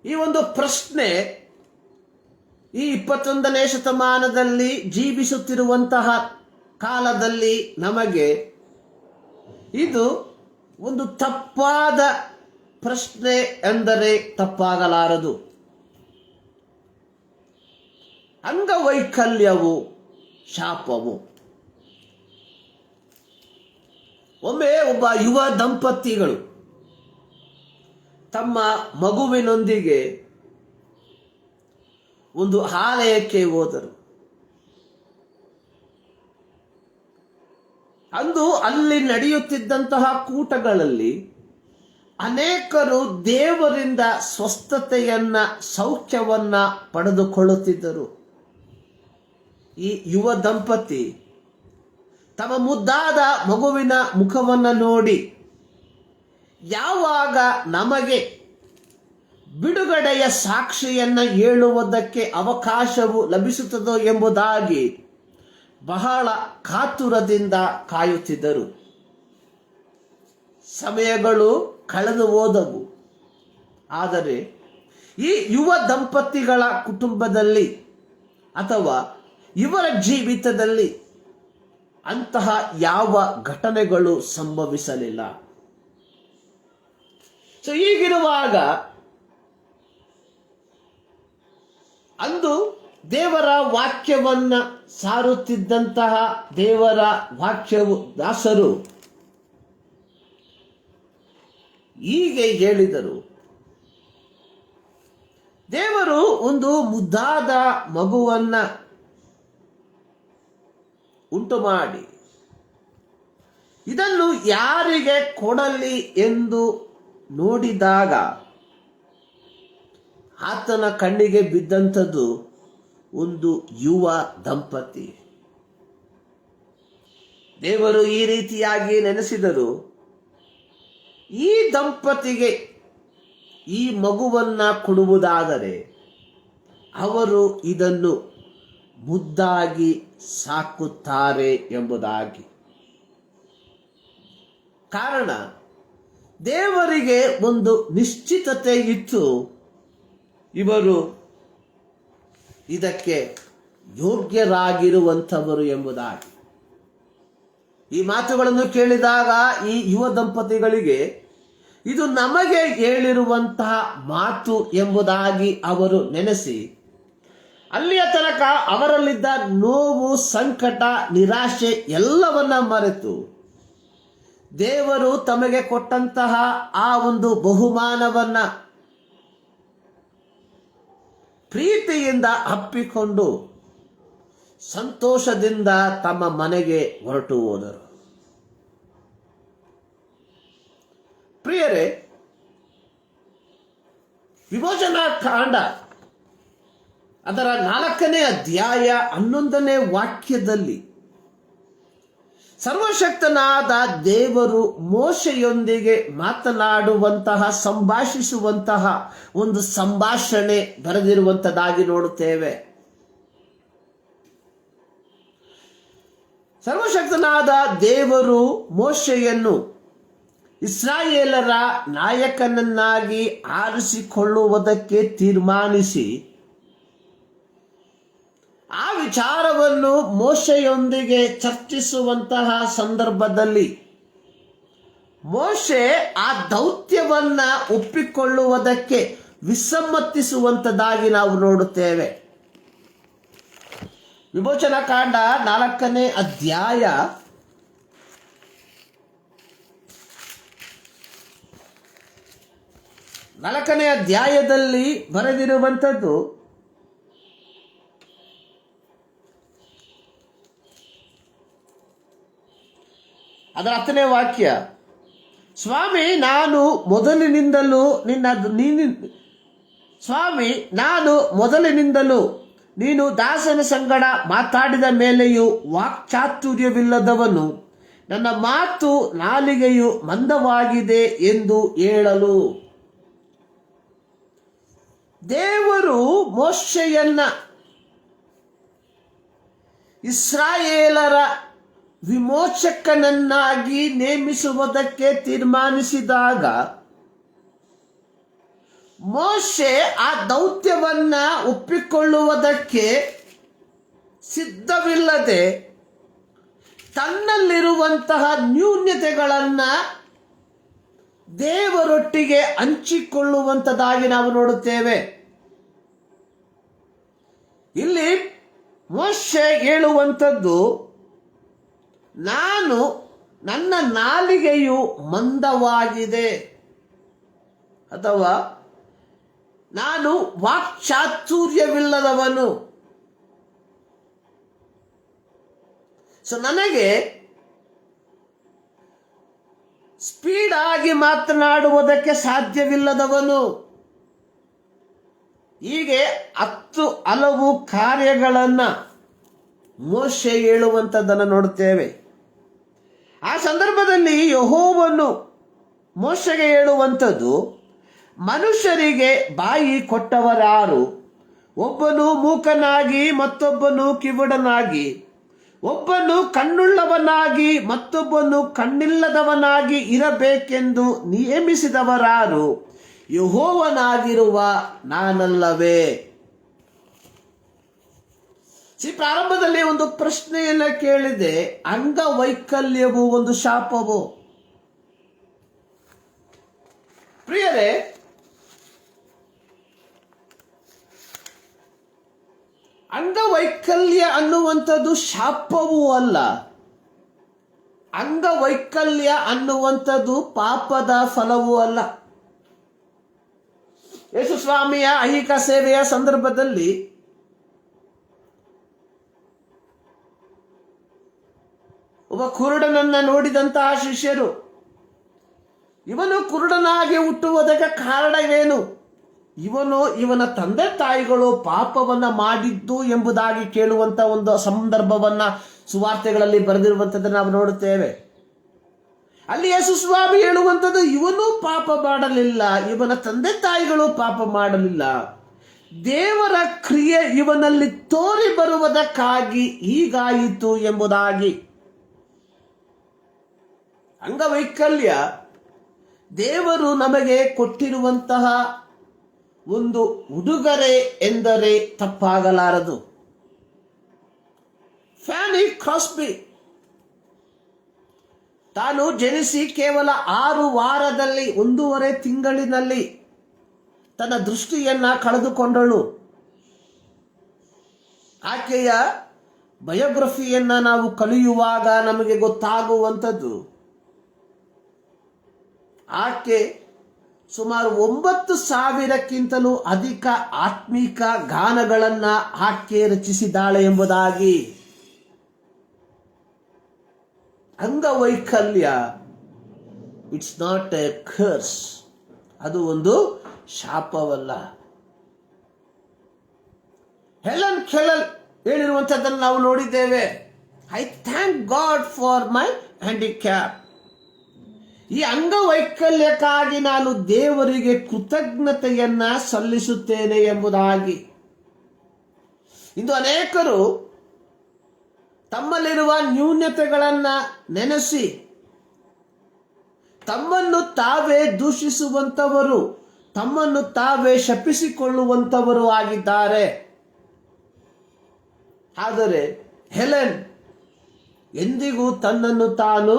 ಈ ಒಂದು ಪ್ರಶ್ನೆ ಈ 21ನೇ ಶತಮಾನದಲ್ಲಿ ಜೀವಿಸುತ್ತಿರುವಂತಹ ಕಾಲದಲ್ಲಿ ನಮಗೆ ಇದು ಒಂದು ತಪ್ಪಾದ ಪ್ರಶ್ನೆ ಎಂದರೆ ತಪ್ಪಾಗಲಾರದು. ಅಂಗವೈಕಲ್ಯವು ಶಾಪವು. ಒಮ್ಮೆ ಒಬ್ಬ ಯುವ ದಂಪತಿಗಳು ತಮ್ಮ ಮಗುವಿನೊಂದಿಗೆ ಒಂದು ಆಲಯಕ್ಕೆ ಹೋದರು. ಅಂದು ಅಲ್ಲಿ ನಡೆಯುತ್ತಿದ್ದಂತಹ ಕೂಟಗಳಲ್ಲಿ ಅನೇಕರು ದೇವರಿಂದ ಸ್ವಸ್ಥತೆಯನ್ನ, ಸೌಖ್ಯವನ್ನ ಪಡೆದುಕೊಳ್ಳುತ್ತಿದ್ದರು. ಈ ಯುವ ದಂಪತಿ ತಮ್ಮ ಮುದ್ದಾದ ಮಗುವಿನ ಮುಖವನ್ನು ನೋಡಿ, ಯಾವಾಗ ನಮಗೆ ಬಿಡುಗಡೆಯ ಸಾಕ್ಷಿಯನ್ನ ಹೇಳುವುದಕ್ಕೆ ಅವಕಾಶವು ಲಭಿಸುತ್ತದೋ ಎಂಬುದಾಗಿ ಬಹಳ ಕಾತುರದಿಂದ ಕಾಯುತ್ತಿದ್ದರು. ಸಮಯಗಳು ಕಳೆದು ಹೋದವು. ಆದರೆ ಈ ಯುವ ದಂಪತಿಗಳ ಕುಟುಂಬದಲ್ಲಿ ಅಥವಾ ಇವರ ಜೀವಿತದಲ್ಲಿ ಅಂತಹ ಯಾವ ಘಟನೆಗಳು ಸಂಭವಿಸಲಿಲ್ಲ. ಹೀಗಿರುವಾಗ ಅಂದು ದೇವರ ವಾಕ್ಯವನ್ನ ಸಾರುತ್ತಿದ್ದಂತಹ ದೇವರ ವಾಕ್ಯವು ದಾಸರು ಹೀಗೆ ಹೇಳಿದರು. ದೇವರು ಒಂದು ಮುದ್ದಾದ ಮಗುವನ್ನ ಉಂಟು ಮಾಡಿ ಇದನ್ನು ಯಾರಿಗೆ ಕೊಡಲಿ ಎಂದು ನೋಡಿದಾಗ ಆತನ ಕಣ್ಣಿಗೆ ಬಿದ್ದಂಥದ್ದು ಒಂದು ಯುವ ದಂಪತಿ. ದೇವರು ಈ ರೀತಿಯಾಗಿ ನೆನೆಸಿದರು, ಈ ದಂಪತಿಗೆ ಈ ಮಗುವನ್ನ ಕೊಡುವುದಾದರೆ ಅವರು ಇದನ್ನು ಮುದ್ದಾಗಿ ಸಾಕುತ್ತಾರೆ ಎಂಬುದಾಗಿ. ಕಾರಣ ದೇವರಿಗೆ ಒಂದು ನಿಶ್ಚಿತತೆ ಇತ್ತು, ಇವರು ಇದಕ್ಕೆ ಯೋಗ್ಯರಾಗಿರುವಂಥವರು ಎಂಬುದಾಗಿ. ಈ ಮಾತುಗಳನ್ನು ಕೇಳಿದಾಗ ಈ ಯುವ ದಂಪತಿಗಳಿಗೆ ಇದು ನಮಗೆ ಹೇಳಿರುವಂತಹ ಮಾತು ಎಂಬುದಾಗಿ ಅವರು ನೆನೆಸಿ ಅಲ್ಲಿಯ ತನಕ ಅವರಲ್ಲಿದ್ದ ನೋವು, ಸಂಕಟ, ನಿರಾಶೆ ಎಲ್ಲವನ್ನ ಮರೆತು ದೇವರು ತಮಗೆ ಕೊಟ್ಟಂತಹ ಆ ಒಂದು ಬಹುಮಾನವನ್ನ ಪ್ರೀತಿಯಿಂದ ಅಪ್ಪಿಕೊಂಡು ಸಂತೋಷದಿಂದ ತಮ್ಮ ಮನೆಗೆ ಹೊರಟು ಹೋದರು. ಪ್ರಿಯರೇ, ವಿಮೋಚನಾ ಕಾಂಡ ಅದರ 4ನೇ ಅಧ್ಯಾಯ 11ನೇ ವಾಕ್ಯದಲ್ಲಿ ಸರ್ವಶಕ್ತನಾದ ದೇವರು ಮೋಶೆಯೊಂದಿಗೆ ಮಾತನಾಡುವಂತಹ, ಸಂಭಾಷಿಸುವಂತಹ ಒಂದು ಸಂಭಾಷಣೆ ಬರೆದಿರುವಂತದ್ದಾಗಿ ನೋಡುತ್ತೇವೆ. ಸರ್ವಶಕ್ತನಾದ ದೇವರು ಮೋಶೆಯನ್ನು ಇಸ್ರಾಯೇಲರ ನಾಯಕನನ್ನಾಗಿ ಆರಿಸಿಕೊಳ್ಳುವುದಕ್ಕೆ ತೀರ್ಮಾನಿಸಿ ಆ ವಿಚಾರವನ್ನು ಮೋಶೆಯೊಂದಿಗೆ ಚರ್ಚಿಸುವಂತಹ ಸಂದರ್ಭದಲ್ಲಿ ಮೋಶೆ ಆ ದೌತ್ಯವನ್ನ ಒಪ್ಪಿಕೊಳ್ಳುವುದಕ್ಕೆ ವಿಸಮ್ಮತಿಸುವಂತದ್ದಾಗಿ ನಾವು ನೋಡುತ್ತೇವೆ. ವಿಮೋಚನಾ ಕಾಂಡ 4ನೇ ಅಧ್ಯಾಯ 4ನೇ ಅಧ್ಯಾಯದಲ್ಲಿ ಬರೆದಿರುವಂಥದ್ದು ಅದರ 10ನೇ ವಾಕ್ಯ, ಸ್ವಾಮಿ ನಾನು ಮೊದಲಿನಿಂದಲೂ ನೀನು ದಾಸನ ಸಂಗಡ ಮಾತಾಡಿದ ಮೇಲೆಯೂ ವಾಕ್ಚಾತುರ್ಯವಿಲ್ಲದವನು, ನನ್ನ ಮಾತು ನಾಲಿಗೆಯು ಮಂದವಾಗಿದೆ ಎಂದು ಹೇಳಲು. ದೇವರು ಮೋಶೆಯನ್ನ ಇಸ್ರಾಯೇಲರ ವಿಮೋಚಕನನ್ನಾಗಿ ನೇಮಿಸುವುದಕ್ಕೆ ತೀರ್ಮಾನಿಸಿದಾಗ ಮೋಶೆ ಆ ದೌತ್ಯವನ್ನ ಒಪ್ಪಿಕೊಳ್ಳುವುದಕ್ಕೆ ಸಿದ್ಧವಿಲ್ಲದೆ ತನ್ನಲ್ಲಿರುವಂತಹ ನ್ಯೂನ್ಯತೆಗಳನ್ನ ದೇವರೊಟ್ಟಿಗೆ ಹಂಚಿಕೊಳ್ಳುವಂಥದ್ದಾಗಿ ನಾವು ನೋಡುತ್ತೇವೆ. ಇಲ್ಲಿ ಮೋಶೆ ಹೇಳುವಂಥದ್ದು, ನನ್ನ ನಾಲಿಗೆಯು ಮಂದವಾಗಿದೆ ಅಥವಾ ನಾನು ವಾಕ್ಚಾತುರ್ಯವಿಲ್ಲದವನು. ನನಗೆ ಸ್ಪೀಡ್ ಆಗಿ ಮಾತನಾಡುವುದಕ್ಕೆ ಸಾಧ್ಯವಿಲ್ಲದವನು. ಹೀಗೆ 10 ಹಲವು ಕಾರ್ಯಗಳನ್ನ ಮೋಶೆ ಹೇಳುವಂಥದ್ದನ್ನು ನೋಡುತ್ತೇವೆ. ಆ ಸಂದರ್ಭದಲ್ಲಿ ಯೆಹೋವನು ಮೋಶೆಗೆ ಹೇಳುವಂಥದ್ದು, ಮನುಷ್ಯರಿಗೆ ಬಾಯಿ ಕೊಟ್ಟವರಾರು? ಒಬ್ಬನು ಮೂಕನಾಗಿ ಮತ್ತೊಬ್ಬನು ಕಿವುಡನಾಗಿ, ಒಬ್ಬನು ಕಣ್ಣುಳ್ಳವನಾಗಿ ಮತ್ತೊಬ್ಬನು ಕಣ್ಣಿಲ್ಲದವನಾಗಿ ಇರಬೇಕೆಂದು ನೇಮಿಸಿದವರಾರು? ಯೆಹೋವನಾಗಿರುವ ನಾನಲ್ಲವೇ? ಪ್ರಾರಂಭದಲ್ಲಿ ಒಂದು ಪ್ರಶ್ನೆಯನ್ನ ಕೇಳಿದೆ, ಅಂಗವೈಕಲ್ಯವು ಒಂದು ಶಾಪವೋ? ಪ್ರಿಯರೇ, ಅಂಗವೈಕಲ್ಯ ಅನ್ನುವಂಥದ್ದು ಶಾಪವೂ ಅಲ್ಲ, ಅಂಗವೈಕಲ್ಯ ಅನ್ನುವಂಥದ್ದು ಪಾಪದ ಫಲವೂ ಅಲ್ಲ. ಯೇಸು ಸ್ವಾಮಿಯ ಐಹಿಕ ಸೇವೆಯ ಸಂದರ್ಭದಲ್ಲಿ ಒಬ್ಬ ಕುರುಡನನ್ನ ನೋಡಿದಂತಹ ಶಿಷ್ಯರು, ಇವನು ಕುರುಡನಾಗಿ ಹುಟ್ಟುವುದಕ್ಕೆ ಕಾರಣವೇನು? ಇವನ ತಂದೆ ತಾಯಿಗಳು ಪಾಪವನ್ನ ಮಾಡಿದ್ದು ಎಂಬುದಾಗಿ ಕೇಳುವಂತ ಒಂದು ಸಂದರ್ಭವನ್ನ ಸುವಾರ್ತೆಗಳಲ್ಲಿ ಬರೆದಿರುವಂತದ್ದನ್ನು ನಾವು ನೋಡುತ್ತೇವೆ. ಅಲ್ಲಿ ಯೇಸು ಸ್ವಾಮಿ ಹೇಳುವಂಥದ್ದು, ಇವನು ಪಾಪ ಮಾಡಲಿಲ್ಲ, ಇವನ ತಂದೆ ತಾಯಿಗಳು ಪಾಪ ಮಾಡಲಿಲ್ಲ, ದೇವರ ಕ್ರಿಯೆ ಇವನಲ್ಲಿ ತೋರಿ ಬರುವುದಕ್ಕಾಗಿ ಹೀಗಾಯಿತು ಎಂಬುದಾಗಿ. ಅಂಗವೈಕಲ್ಯ ದೇವರು ನಮಗೆ ಕೊಟ್ಟಿರುವಂತಹ ಒಂದು ಉಡುಗೊರೆ ಎಂದರೆ ತಪ್ಪಾಗಲಾರದು. ಫ್ಯಾನಿ ಕ್ರಾಸ್ಬಿ ತಾನು ಜನಿಸಿ ಕೇವಲ 6 ವಾರದಲ್ಲಿ 1.5 ತಿಂಗಳಿನಲ್ಲಿ ತನ್ನ ದೃಷ್ಟಿಯನ್ನ ಕಳೆದುಕೊಂಡಳು. ಆಕೆಯ ಬಯೋಗ್ರಫಿಯನ್ನ ನಾವು ಕಲಿಯುವಾಗ ನಮಗೆ ಗೊತ್ತಾಗುವಂಥದ್ದು, ಆಕೆ ಸುಮಾರು 9,000ಕ್ಕಿಂತಲೂ ಅಧಿಕ ಆತ್ಮಿಕ ಗಾನಗಳನ್ನ ಆಕೆ ರಚಿಸಿದ್ದಾಳೆ ಎಂಬುದಾಗಿ. ಅಂಗವೈಕಲ್ಯ ಇಟ್ಸ್ ನಾಟ್ ಎ ಕರ್ಸ್, ಅದು ಒಂದು ಶಾಪವಲ್ಲ. ಹೆಲನ್ ಕೆಲ್ಲರ್ ಹೇಳಿರುವಂಥದ್ದನ್ನು ನಾವು ನೋಡಿದ್ದೇವೆ. I thank God for my handicap. ಈ ಅಂಗವೈಕಲ್ಯಕ್ಕಾಗಿ ನಾನು ದೇವರಿಗೆ ಕೃತಜ್ಞತೆಯನ್ನ ಸಲ್ಲಿಸುತ್ತೇನೆ ಎಂಬುದಾಗಿ. ಇಂದು ಅನೇಕರು ತಮ್ಮಲ್ಲಿರುವ ನ್ಯೂನತೆಗಳನ್ನ ನೆನೆಸಿ ತಮ್ಮನ್ನು ತಾವೇ ದೂಷಿಸುವಂತವರು, ತಮ್ಮನ್ನು ತಾವೇ ಶಪಿಸಿಕೊಳ್ಳುವಂತವರು ಆಗಿದ್ದಾರೆ. ಆದರೆ ಹೆಲೆನ್ ಎಂದಿಗೂ ತನ್ನನ್ನು ತಾನು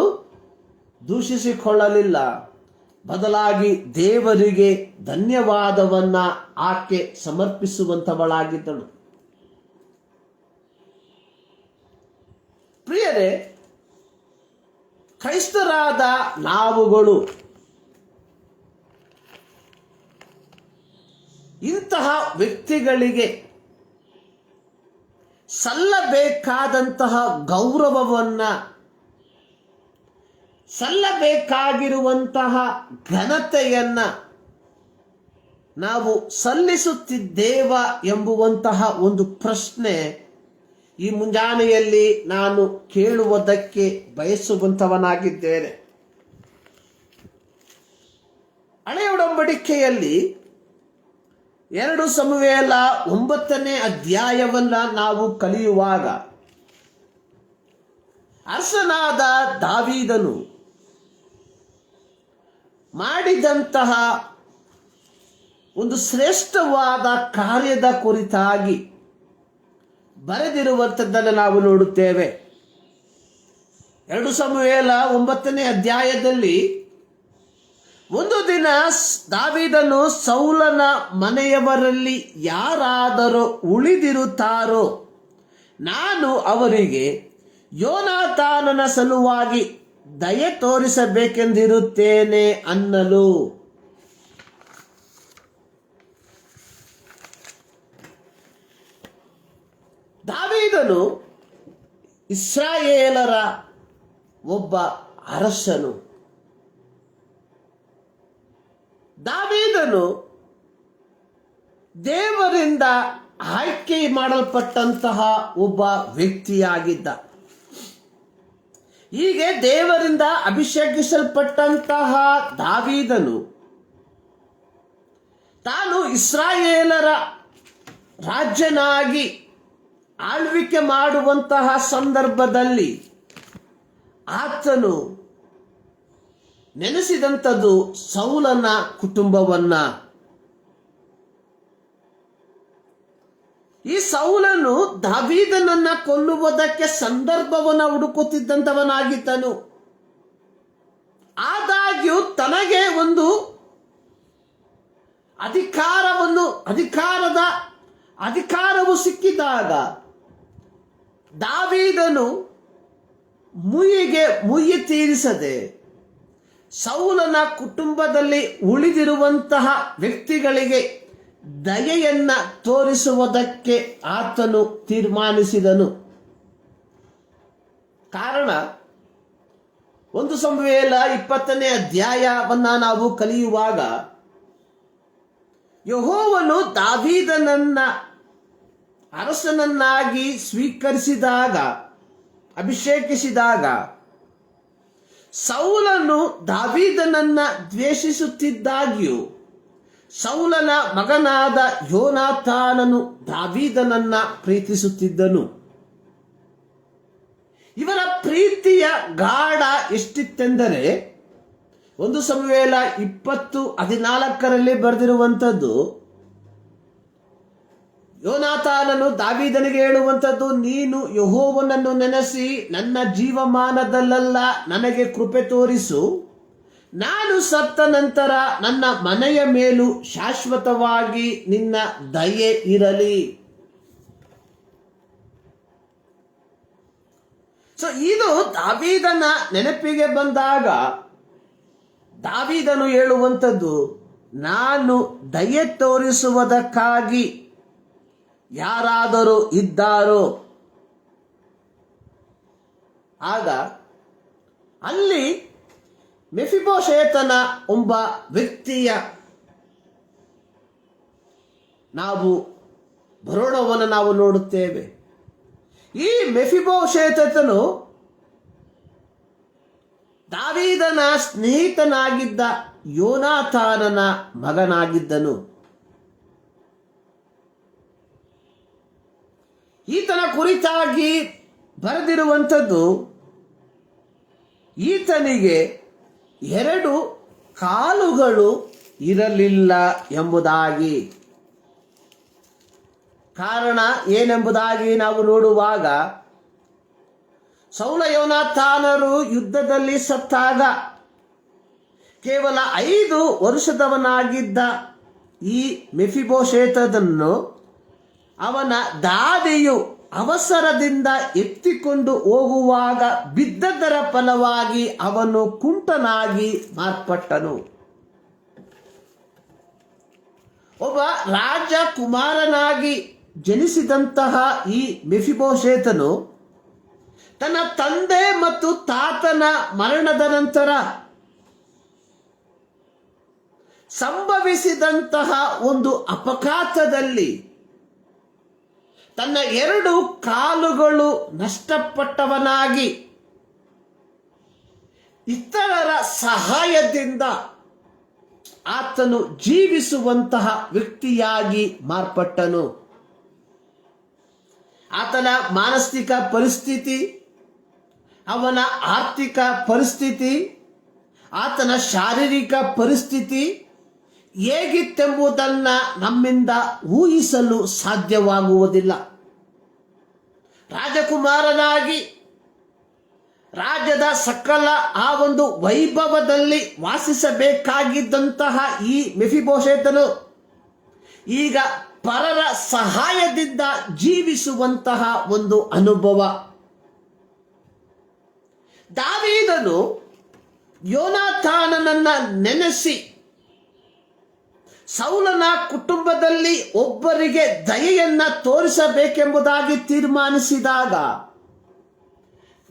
ದೂಷಿಸಿಕೊಳ್ಳಲಿಲ್ಲ, ಬದಲಾಗಿ ದೇವರಿಗೆ ಧನ್ಯವಾದವನ್ನ ಆಕೆ ಸಮರ್ಪಿಸುವಂತವಳಾಗಿದ್ದಳು. ಪ್ರಿಯರೇ, ಕ್ರೈಸ್ತರಾದ ನಾವುಗಳು ಇಂತಹ ವ್ಯಕ್ತಿಗಳಿಗೆ ಸಲ್ಲಬೇಕಾದಂತಹ ಗೌರವವನ್ನ, ಸಲ್ಲಬೇಕಾಗಿರುವಂತಹ ಘನತೆಯನ್ನ ನಾವು ಸಲ್ಲಿಸುತ್ತಿದ್ದೇವ ಎಂಬುವಂತಹ ಒಂದು ಪ್ರಶ್ನೆ ಈ ಮುಂಜಾನೆಯಲ್ಲಿ ನಾನು ಕೇಳುವುದಕ್ಕೆ ಬಯಸುವಂತವನಾಗಿದ್ದೇನೆ. ಹಳೆಯ ಒಡಂಬಡಿಕೆಯಲ್ಲಿ 2 ಸಮುವೇಲ 9ನೇ ಅಧ್ಯಾಯವನ್ನ ನಾವು ಕಲಿಯುವಾಗ ಅರಸನಾದ ದಾವೀದನು ಮಾಡಿದಂತಹ ಒಂದು ಶ್ರೇಷ್ಠವಾದ ಕಾರ್ಯದ ಕುರಿತಾಗಿ ಬರೆದಿರುವಂಥದ್ದನ್ನು ನಾವು ನೋಡುತ್ತೇವೆ. 2 ಸಮುವೇಲ 9ನೇ ಅಧ್ಯಾಯದಲ್ಲಿ ಒಂದು ದಿನ ದಾವೀದನು ಸೌಲನ ಮನೆಯವರಲ್ಲಿ ಯಾರಾದರೂ ಉಳಿದಿರುತ್ತಾರೋ ನಾನು ಅವರಿಗೆ ಯೋನಾತಾನನ ಸಲುವಾಗಿ ದಯೆ ತೋರಿಸಬೇಕೆಂದಿರುತ್ತೇನೆ ಅನ್ನಲು. ದಾವೀದನು ಇಸ್ರಾಯೇಲರ ಒಬ್ಬ ಅರಸನು. ದಾವೀದನು ದೇವರಿಂದ ಆಯ್ಕೆ ಮಾಡಲ್ಪಟ್ಟಂತಹ ಒಬ್ಬ ವ್ಯಕ್ತಿಯಾಗಿದ್ದ. ಹೀಗೆ ದೇವರಿಂದ ಅಭಿಷೇಕಿಸಲ್ಪಟ್ಟಂತಹ ದಾವೀದನು ತಾನು ಇಸ್ರಾಯೇಲರ ರಾಜ್ಯನಾಗಿ ಆಳ್ವಿಕೆ ಮಾಡುವಂತಹ ಸಂದರ್ಭದಲ್ಲಿ ಆತನು ನೆನೆಸಿದಂಥದ್ದು ಸೌಲನ ಕುಟುಂಬವನ್ನ. ಈ ಸೌಲನು ದಾವೀದನನ್ನ ಕೊಲ್ಲುವುದಕ್ಕೆ ಸಂದರ್ಭವನ್ನು ಹುಡುಕುತ್ತಿದ್ದಂಥವನಾಗಿದ್ದನು. ಆದಾಗ್ಯೂ ತನಗೆ ಒಂದು ಅಧಿಕಾರವು ಸಿಕ್ಕಿದಾಗ ದಾವೀದನು ಮುಯ್ಯಿ ತೀರಿಸದೆ ಸೌಲನ ಕುಟುಂಬದಲ್ಲಿ ಉಳಿದಿರುವಂತಹ ವ್ಯಕ್ತಿಗಳಿಗೆ ದಯೆಯನ್ನ ತೋರಿಸುವುದಕ್ಕೆ ಆತನು ತೀರ್ಮಾನಿಸಿದನು. ಕಾರಣ, 1 ಸಮುವೇಲ 20ನೇ ಅಧ್ಯಾಯವನ್ನ ನಾವು ಕಲಿಯುವಾಗ ಯೆಹೋವನು ದಾವೀದನನ್ನ ಅರಸನನ್ನಾಗಿ ಸ್ವೀಕರಿಸಿದಾಗ, ಅಭಿಷೇಕಿಸಿದಾಗ, ಸೌಲನು ದಾವೀದನನ್ನ ದ್ವೇಷಿಸುತ್ತಿದ್ದಾಗ್ಯೂ ಸೌಲನ ಮಗನಾದ ಯೋನಾಥಾನನು ದಾವೀದನನ್ನ ಪ್ರೀತಿಸುತ್ತಿದ್ದನು. ಇವರ ಪ್ರೀತಿಯ ಗಾಢ ಎಷ್ಟಿತ್ತೆಂದರೆ 1 ಸಮುವೇಲ 20:14 ಬರೆದಿರುವಂಥದ್ದು, ಯೋನಾಥಾನನು ದಾವೀದನಿಗೆ ಹೇಳುವಂಥದ್ದು, ನೀನು ಯೆಹೋವನನ್ನು ನೆನೆಸಿ ನನ್ನ ಜೀವಮಾನದಲ್ಲೆಲ್ಲ ನನಗೆ ಕೃಪೆ ತೋರಿಸು. ನಾನು ಸತ್ತ ನಂತರ ನನ್ನ ಮನೆಯ ಮೇಲೂ ಶಾಶ್ವತವಾಗಿ ನಿನ್ನ ದಯೆ ಇರಲಿ. ಇದು ದಾವೀದನ ನೆನಪಿಗೆ ಬಂದಾಗ ದಾವೀದನು ಹೇಳುವಂಥದ್ದು, ನಾನು ದಯೆ ತೋರಿಸುವುದಕ್ಕಾಗಿ ಯಾರಾದರೂ ಇದ್ದಾರೋ. ಆಗ ಅಲ್ಲಿ ಮೆಫಿಬೋಶೇತನ ಒಬ್ಬ ವ್ಯಕ್ತಿಯ ಬರೋಣವನ್ನು ನಾವು ನೋಡುತ್ತೇವೆ. ಈ ಮೆಫಿಬೋಶೇತನು ದಾವೀದನ ಸ್ನೇಹಿತನಾಗಿದ್ದ ಯೋನಾಥಾನನ ಮಗನಾಗಿದ್ದನು. ಈತನ ಕುರಿತಾಗಿ ಬರೆದಿರುವಂಥದ್ದು, ಈತನಿಗೆ 2 ಕಾಲುಗಳು ಇರಲಿಲ್ಲ ಎಂಬುದಾಗಿ. ಕಾರಣ ಏನೆಂಬುದಾಗಿ ನಾವು ನೋಡುವಾಗ, ಸೌಲ ಯೋನಾಥಾನರು ಯುದ್ಧದಲ್ಲಿ ಸತ್ತಾಗ ಕೇವಲ 5 ವರ್ಷದವನಾಗಿದ್ದ ಈ ಮೆಫಿಬೋಶೇತನನ್ನು ಅವನ ದಾದಿಯು ಅವಸರದಿಂದ ಎತ್ತಿಕೊಂಡು ಹೋಗುವಾಗ ಬಿದ್ದದ್ದರ ಫಲವಾಗಿ ಅವನು ಕುಂಟನಾಗಿ ಮಾರ್ಪಟ್ಟನು. ಒಬ್ಬ ರಾಜಕುಮಾರನಾಗಿ ಜನಿಸಿದಂತಹ ಈ ಮೆಫಿಬೋಶೇತನು ತನ್ನ ತಂದೆ ಮತ್ತು ತಾತನ ಮರಣದ ನಂತರ ಸಂಭವಿಸಿದಂತಹ ಒಂದು ಅಪಘಾತದಲ್ಲಿ ತನ್ನ 2 ಕಾಲುಗಳು ನಷ್ಟಪಟ್ಟವನಾಗಿ ಇತರರ ಸಹಾಯದಿಂದ ಆತನು ಜೀವಿಸುವಂತಹ ವ್ಯಕ್ತಿಯಾಗಿ ಮಾರ್ಪಟ್ಟನು. ಆತನ ಮಾನಸಿಕ ಪರಿಸ್ಥಿತಿ, ಅವನ ಆರ್ಥಿಕ ಪರಿಸ್ಥಿತಿ, ಆತನ ಶಾರೀರಿಕ ಪರಿಸ್ಥಿತಿ ಹೇಗಿತ್ತೆಂಬುದನ್ನು ನಮ್ಮಿಂದ ಊಹಿಸಲು ಸಾಧ್ಯವಾಗುವುದಿಲ್ಲ. ರಾಜಕುಮಾರನಾಗಿ ರಾಜ್ಯದ ಸಕಲ ಆ ಒಂದು ವೈಭವದಲ್ಲಿ ವಾಸಿಸಬೇಕಾಗಿದ್ದಂತಹ ಈ ಮೆಫಿಬೋಶೇತನು ಈಗ ಪರರ ಸಹಾಯದಿಂದ ಜೀವಿಸುವಂತಹ ಒಂದು ಅನುಭವ. ದಾವೀದನು ಯೋನಾಥಾನನನ್ನ ನೆನೆಸಿ ಸೌಲನ ಕುಟುಂಬದಲ್ಲಿ ಒಬ್ಬರಿಗೆ ದಯೆಯನ್ನ ತೋರಿಸಬೇಕೆಂಬುದಾಗಿ ತೀರ್ಮಾನಿಸಿದಾಗ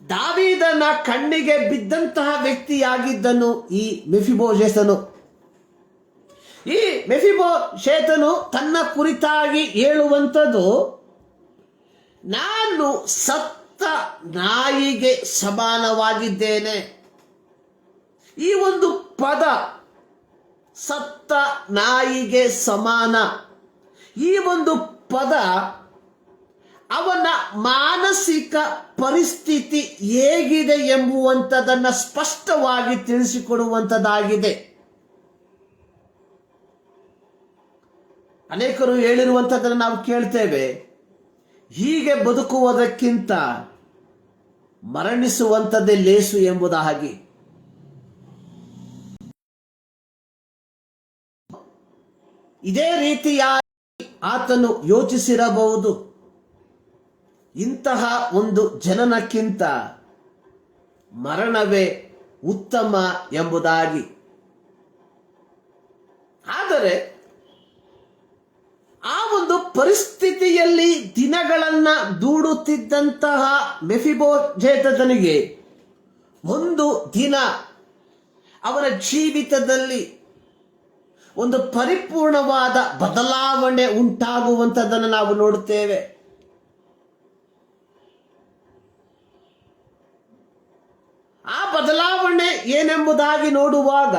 ದಾವೀದನ ಕಣ್ಣಿಗೆ ಬಿದ್ದಂತಹ ವ್ಯಕ್ತಿಯಾಗಿದ್ದನು ಈ ಮೆಫಿಬೋಶೇತನು. ಈ ಮೆಫಿಬೋಶೇತನು ತನ್ನ ಕುರಿತಾಗಿ ಹೇಳುವಂಥದ್ದು, ನಾನು ಸತ್ತ ನಾಯಿಗೆ ಸಮಾನವಾಗಿದ್ದೇನೆ. ಈ ಒಂದು ಪದ, ಸತ್ತ ನಾಯಿಗೆ ಸಮಾನ, ಈ ಒಂದು ಪದ ಅವನ ಮಾನಸಿಕ ಪರಿಸ್ಥಿತಿ ಹೇಗಿದೆ ಎಂಬುವಂಥದ್ದನ್ನು ಸ್ಪಷ್ಟವಾಗಿ ತಿಳಿಸಿಕೊಡುವಂಥದ್ದಾಗಿದೆ. ಅನೇಕರು ಹೇಳಿರುವಂಥದ್ದನ್ನು ನಾವು ಕೇಳ್ತೇವೆ, ಹೀಗೆ ಬದುಕುವುದಕ್ಕಿಂತ ಮರಣಿಸುವಂಥದ್ದೇ ಲೇಸು ಎಂಬುದಾಗಿ. ಇದೇ ರೀತಿಯಾಗಿ ಆತನು ಯೋಚಿಸಿರಬಹುದು, ಇಂತಹ ಒಂದು ಜನನಕ್ಕಿಂತ ಮರಣವೇ ಉತ್ತಮ ಎಂಬುದಾಗಿ. ಆದರೆ ಆ ಒಂದು ಪರಿಸ್ಥಿತಿಯಲ್ಲಿ ದಿನಗಳನ್ನ ದೂಡುತ್ತಿದ್ದಂತಹ ಮೆಫಿಬೋಶೆತನಿಗೆ ಒಂದು ದಿನ ಅವನ ಜೀವಿತದಲ್ಲಿ ಒಂದು ಪರಿಪೂರ್ಣವಾದ ಬದಲಾವಣೆ ಉಂಟಾಗುವಂಥದ್ದನ್ನು ನಾವು ನೋಡುತ್ತೇವೆ. ಆ ಬದಲಾವಣೆ ಏನೆಂಬುದಾಗಿ ನೋಡುವಾಗ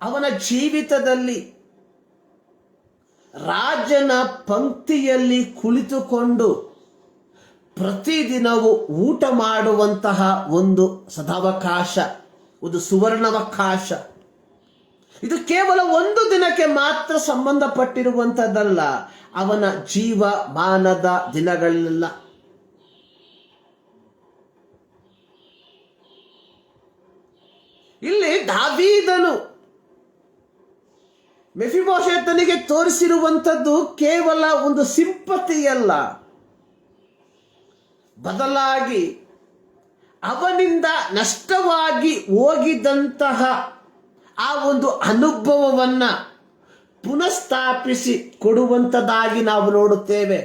ಅವನ ಜೀವಿತದಲ್ಲಿ ರಾಜನ ಪಂಕ್ತಿಯಲ್ಲಿ ಕುಳಿತುಕೊಂಡು ಪ್ರತಿದಿನವೂ ಊಟ ಮಾಡುವಂತಹ ಒಂದು ಸದಾವಕಾಶ, ಒಂದು ಸುವರ್ಣಾವಕಾಶ. ಇದು ಕೇವಲ ಒಂದು ದಿನಕ್ಕೆ ಮಾತ್ರ ಸಂಬಂಧಪಟ್ಟಿರುವಂಥದ್ದಲ್ಲ, ಅವನ ಜೀವಮಾನದ ದಿನಗಳೆಲ್ಲ. ಇಲ್ಲಿ ದಾವೀದನು ಮೆಫಿಬೋಶೆತನಿಗೆ ತೋರಿಸಿರುವಂಥದ್ದು ಕೇವಲ ಒಂದು ಸಿಂಪತಿಯಲ್ಲ, ಬದಲಾಗಿ ಅವನಿಂದ ನಷ್ಟವಾಗಿ ಹೋಗಿದ್ದಂತಹ ಆ ಒಂದು ಅನುಭವವನ್ನ ಪುನಃಸ್ಥಾಪಿಸಿ ಕೊಡುವಂಥದ್ದಾಗಿ ನಾವು ನೋಡುತ್ತೇವೆ.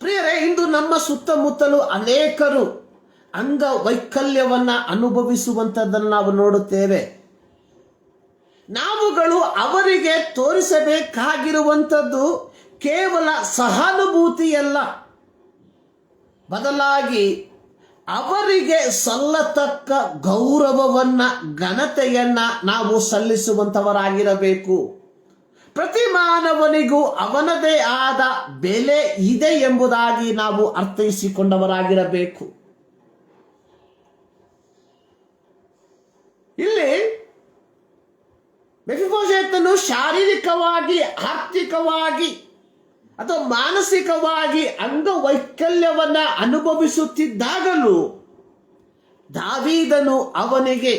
ಪ್ರಿಯರೇ, ಇಂದು ನಮ್ಮ ಸುತ್ತಮುತ್ತಲು ಅನೇಕರು ಅಂಗವೈಕಲ್ಯವನ್ನ ಅನುಭವಿಸುವಂಥದ್ದನ್ನು ನಾವು ನೋಡುತ್ತೇವೆ. ನಾವುಗಳು ಅವರಿಗೆ ತೋರಿಸಬೇಕಾಗಿರುವಂಥದ್ದು ಕೇವಲ ಸಹಾನುಭೂತಿಯಲ್ಲ, ಬದಲಾಗಿ ಅವರಿಗೆ ಸಲ್ಲತಕ್ಕ ಗೌರವವನ್ನ, ಘನತೆಯನ್ನ ನಾವು ಸಲ್ಲಿಸುವಂಥವರಾಗಿರಬೇಕು. ಪ್ರತಿ ಮಾನವನಿಗೂ ಅವನದೇ ಆದ ಬೆಲೆ ಇದೆ ಎಂಬುದಾಗಿ ನಾವು ಅರ್ಥೈಸಿಕೊಂಡವರಾಗಿರಬೇಕು. ಇಲ್ಲಿ ಮೆಫಿಬೋಶೆತನು ಶಾರೀರಿಕವಾಗಿ, ಆರ್ಥಿಕವಾಗಿ ಅಥವಾ ಮಾನಸಿಕವಾಗಿ ಅಂಗವೈಕಲ್ಯವನ್ನ ಅನುಭವಿಸುತ್ತಿದ್ದಾಗಲೂ ದಾವೀದನು ಅವನಿಗೆ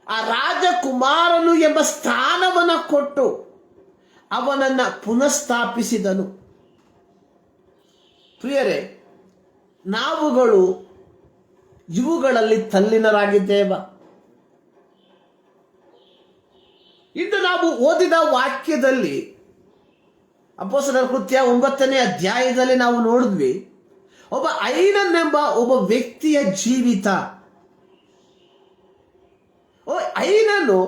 ಆ ರಾಜಕುಮಾರನು ಎಂಬ ಸ್ಥಾನವನ್ನು ಕೊಟ್ಟು ಅವನನ್ನು ಪುನಃಸ್ಥಾಪಿಸಿದನು. ಪ್ರಿಯರೇ, ನಾವುಗಳು ಇವುಗಳಲ್ಲಿ ತಲ್ಲೀನರಾಗಿದ್ದೇವ. ಇಂದು ನಾವು ಓದಿದ ವಾಕ್ಯದಲ್ಲಿ ಅಪೊಸ್ತಲರ ಕೃತ್ಯ 9ನೇ ಅಧ್ಯಾಯದಲ್ಲಿ ನಾವು ನೋಡಿದ್ವಿ, ಒಬ್ಬ ಐನನೆಂಬ ಒಬ್ಬ ವ್ಯಕ್ತಿಯ ಜೀವಿತ. ಐನನು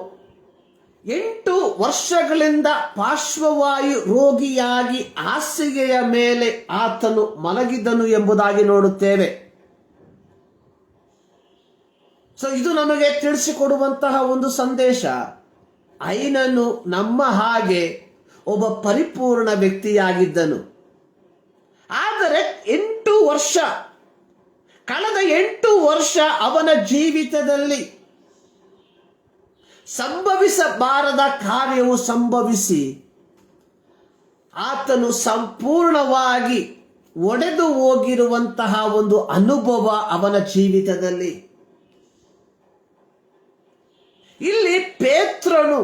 8 ವರ್ಷಗಳಿಂದ ಪಾರ್ಶ್ವವಾಯು ರೋಗಿಯಾಗಿ ಹಾಸಿಗೆಯ ಮೇಲೆ ಆತನು ಮಲಗಿದ್ದನು ಎಂಬುದಾಗಿ ನೋಡುತ್ತೇವೆ. ಇದು ನಮಗೆ ತಿಳಿಸಿಕೊಡುವಂತಹ ಒಂದು ಸಂದೇಶ. ಐನನು ನಮ್ಮ ಹಾಗೆ ಒಬ್ಬ ಪರಿಪೂರ್ಣ ವ್ಯಕ್ತಿಯಾಗಿದ್ದನು. ಆದರೆ 8 ವರ್ಷ, ಕಳೆದ 8 ವರ್ಷ ಅವನ ಜೀವಿತದಲ್ಲಿ ಸಂಭವಿಸಬಾರದ ಕಾರ್ಯವು ಸಂಭವಿಸಿ ಆತನು ಸಂಪೂರ್ಣವಾಗಿ ಒಡೆದು ಹೋಗಿರುವಂತಹ ಒಂದು ಅನುಭವ ಅವನ ಜೀವಿತದಲ್ಲಿ. ಇಲ್ಲಿ ಪೇತ್ರನು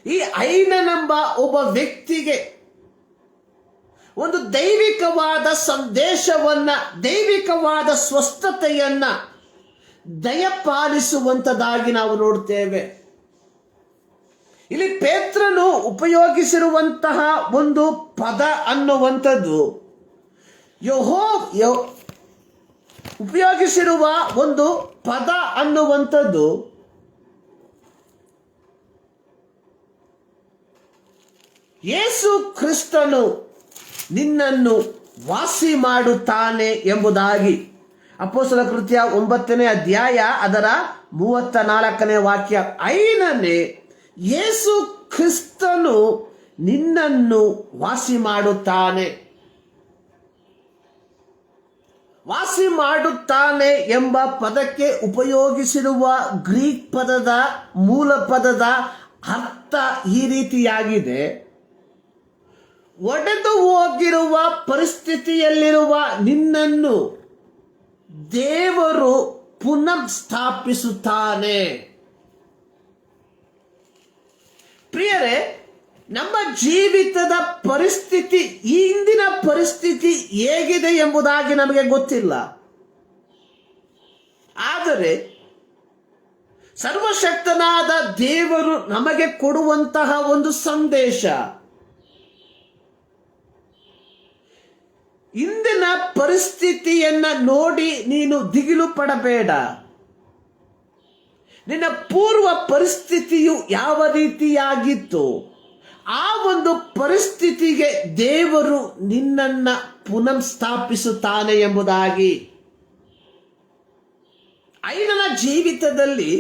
ಈ ಐನನೆಂಬ ಒಬ್ಬ ವ್ಯಕ್ತಿಗೆ ಒಂದು ದೈವಿಕವಾದ ಸಂದೇಶವನ್ನ, ದೈವಿಕವಾದ ಸ್ವಸ್ಥತೆಯನ್ನ ದಯಪಾಲಿಸುವಂತದಾಗಿ ನಾವು ನೋಡ್ತೇವೆ. ಇಲ್ಲಿ ಪೇತ್ರನು ಉಪಯೋಗಿಸಿರುವಂತಹ ಒಂದು ಪದ ಅನ್ನುವಂಥದ್ದು, ಉಪಯೋಗಿಸಿರುವ ಒಂದು ಪದ ಅನ್ನುವಂಥದ್ದು ಯೇಸು ಕ್ರಿಸ್ತನು ನಿನ್ನನ್ನು ವಾಸಿ ಮಾಡುತ್ತಾನೆ ಎಂಬುದಾಗಿ. ಅಪೊಸ್ತಲರ ಕೃತ್ಯ 9ನೇ ಅಧ್ಯಾಯ ಅದರ 34ನೇ ವಾಕ್ಯ. ಐನನೇ ಯೇಸು ಕ್ರಿಸ್ತನು ನಿನ್ನನ್ನು ವಾಸಿ ಮಾಡುತ್ತಾನೆ. ವಾಸಿ ಮಾಡುತ್ತಾನೆ ಎಂಬ ಪದಕ್ಕೆ ಉಪಯೋಗಿಸಿರುವ ಗ್ರೀಕ್ ಪದದ ಮೂಲ ಪದದ ಅರ್ಥ ಈ ರೀತಿಯಾಗಿದೆ: ಒಡೆದು ಹೋಗಿರುವ ಪರಿಸ್ಥಿತಿಯಲ್ಲಿರುವ ನಿನ್ನನ್ನು ದೇವರು ಪುನಃ ಸ್ಥಾಪಿಸುತ್ತಾನೆ. ಪ್ರಿಯರೇ, ನಮ್ಮ ಜೀವಿತದ ಪರಿಸ್ಥಿತಿ, ಈ ಇಂದಿನ ಪರಿಸ್ಥಿತಿ ಹೇಗಿದೆ ಎಂಬುದಾಗಿ ನಮಗೆ ಗೊತ್ತಿಲ್ಲ. ಆದರೆ ಸರ್ವಶಕ್ತನಾದ ದೇವರು ನಮಗೆ ಕೊಡುವಂತಹ ಒಂದು ಸಂದೇಶ, ಇಂದಿನ ಪರಿಸ್ಥಿತಿಯನ್ನ ನೋಡಿ ನೀನು ದಿಗಿಲು ಪಡಬೇಡ. ನಿನ್ನ ಪೂರ್ವ ಪರಿಸ್ಥಿತಿಯು ಯಾವ ರೀತಿಯಾಗಿತ್ತು, ಆ ಒಂದು ಪರಿಸ್ಥಿತಿಗೆ ದೇವರು ನಿನ್ನನ್ನ ಪುನಃ ಸ್ಥಾಪಿಸುತ್ತಾನೆ ಎಂಬುದಾಗಿ. ಐನನ ಜೀವಿತದಲ್ಲಿ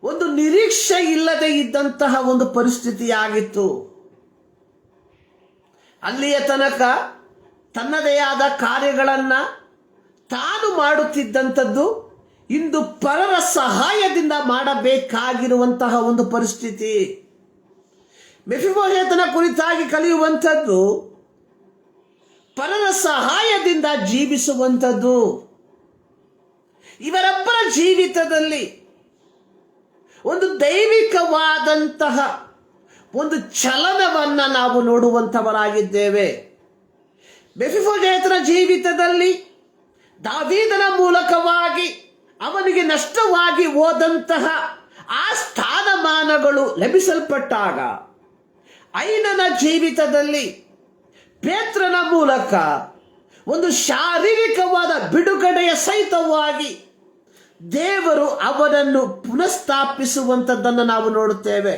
ಒಂದು ನಿರೀಕ್ಷೆ ಇಲ್ಲದೆ ಇದ್ದಂತಹ ಒಂದು ಪರಿಸ್ಥಿತಿಯಾಗಿತ್ತು. ಅಲ್ಲಿಯ ತನಕ ತನ್ನದೇ ಆದ ಕಾರ್ಯಗಳನ್ನ ತಾನು ಮಾಡುತ್ತಿದ್ದಂಥದ್ದು ಇಂದು ಪರರ ಸಹಾಯದಿಂದ ಮಾಡಬೇಕಾಗಿರುವಂತಹ ಒಂದು ಪರಿಸ್ಥಿತಿ. ಮೆಫಿಬೋಶೆತನ ಕುರಿತಾಗಿ ಕಲಿಯುವಂಥದ್ದು ಪರರ ಸಹಾಯದಿಂದ ಜೀವಿಸುವಂಥದ್ದು. ಇವರೊಬ್ಬರ ಜೀವಿತದಲ್ಲಿ ಒಂದು ದೈವಿಕವಾದಂತಹ ಒಂದು ಚಲನವನ್ನ ನಾವು ನೋಡುವಂಥವರಾಗಿದ್ದೇವೆ. ಮೆಫಿಬೋಶೆತನ ಜೀವಿತದಲ್ಲಿ ದಾವೀದನ ಮೂಲಕವಾಗಿ ಅವನಿಗೆ ನಷ್ಟವಾಗಿ ಹೋದಂತಹ ಆ ಸ್ಥಾನಮಾನಗಳು ಲಭಿಸಲ್ಪಟ್ಟಾಗ, ಐನನ ಜೀವಿತದಲ್ಲಿ ಪೇತ್ರನ ಮೂಲಕ ಒಂದು ಶಾರೀರಿಕವಾದ ಬಿಡುಗಡೆಯ ಸಹಿತವಾಗಿ ದೇವರು ಅವನನ್ನು ಪುನಃಸ್ಥಾಪಿಸುವಂಥದ್ದನ್ನು ನಾವು ನೋಡುತ್ತೇವೆ.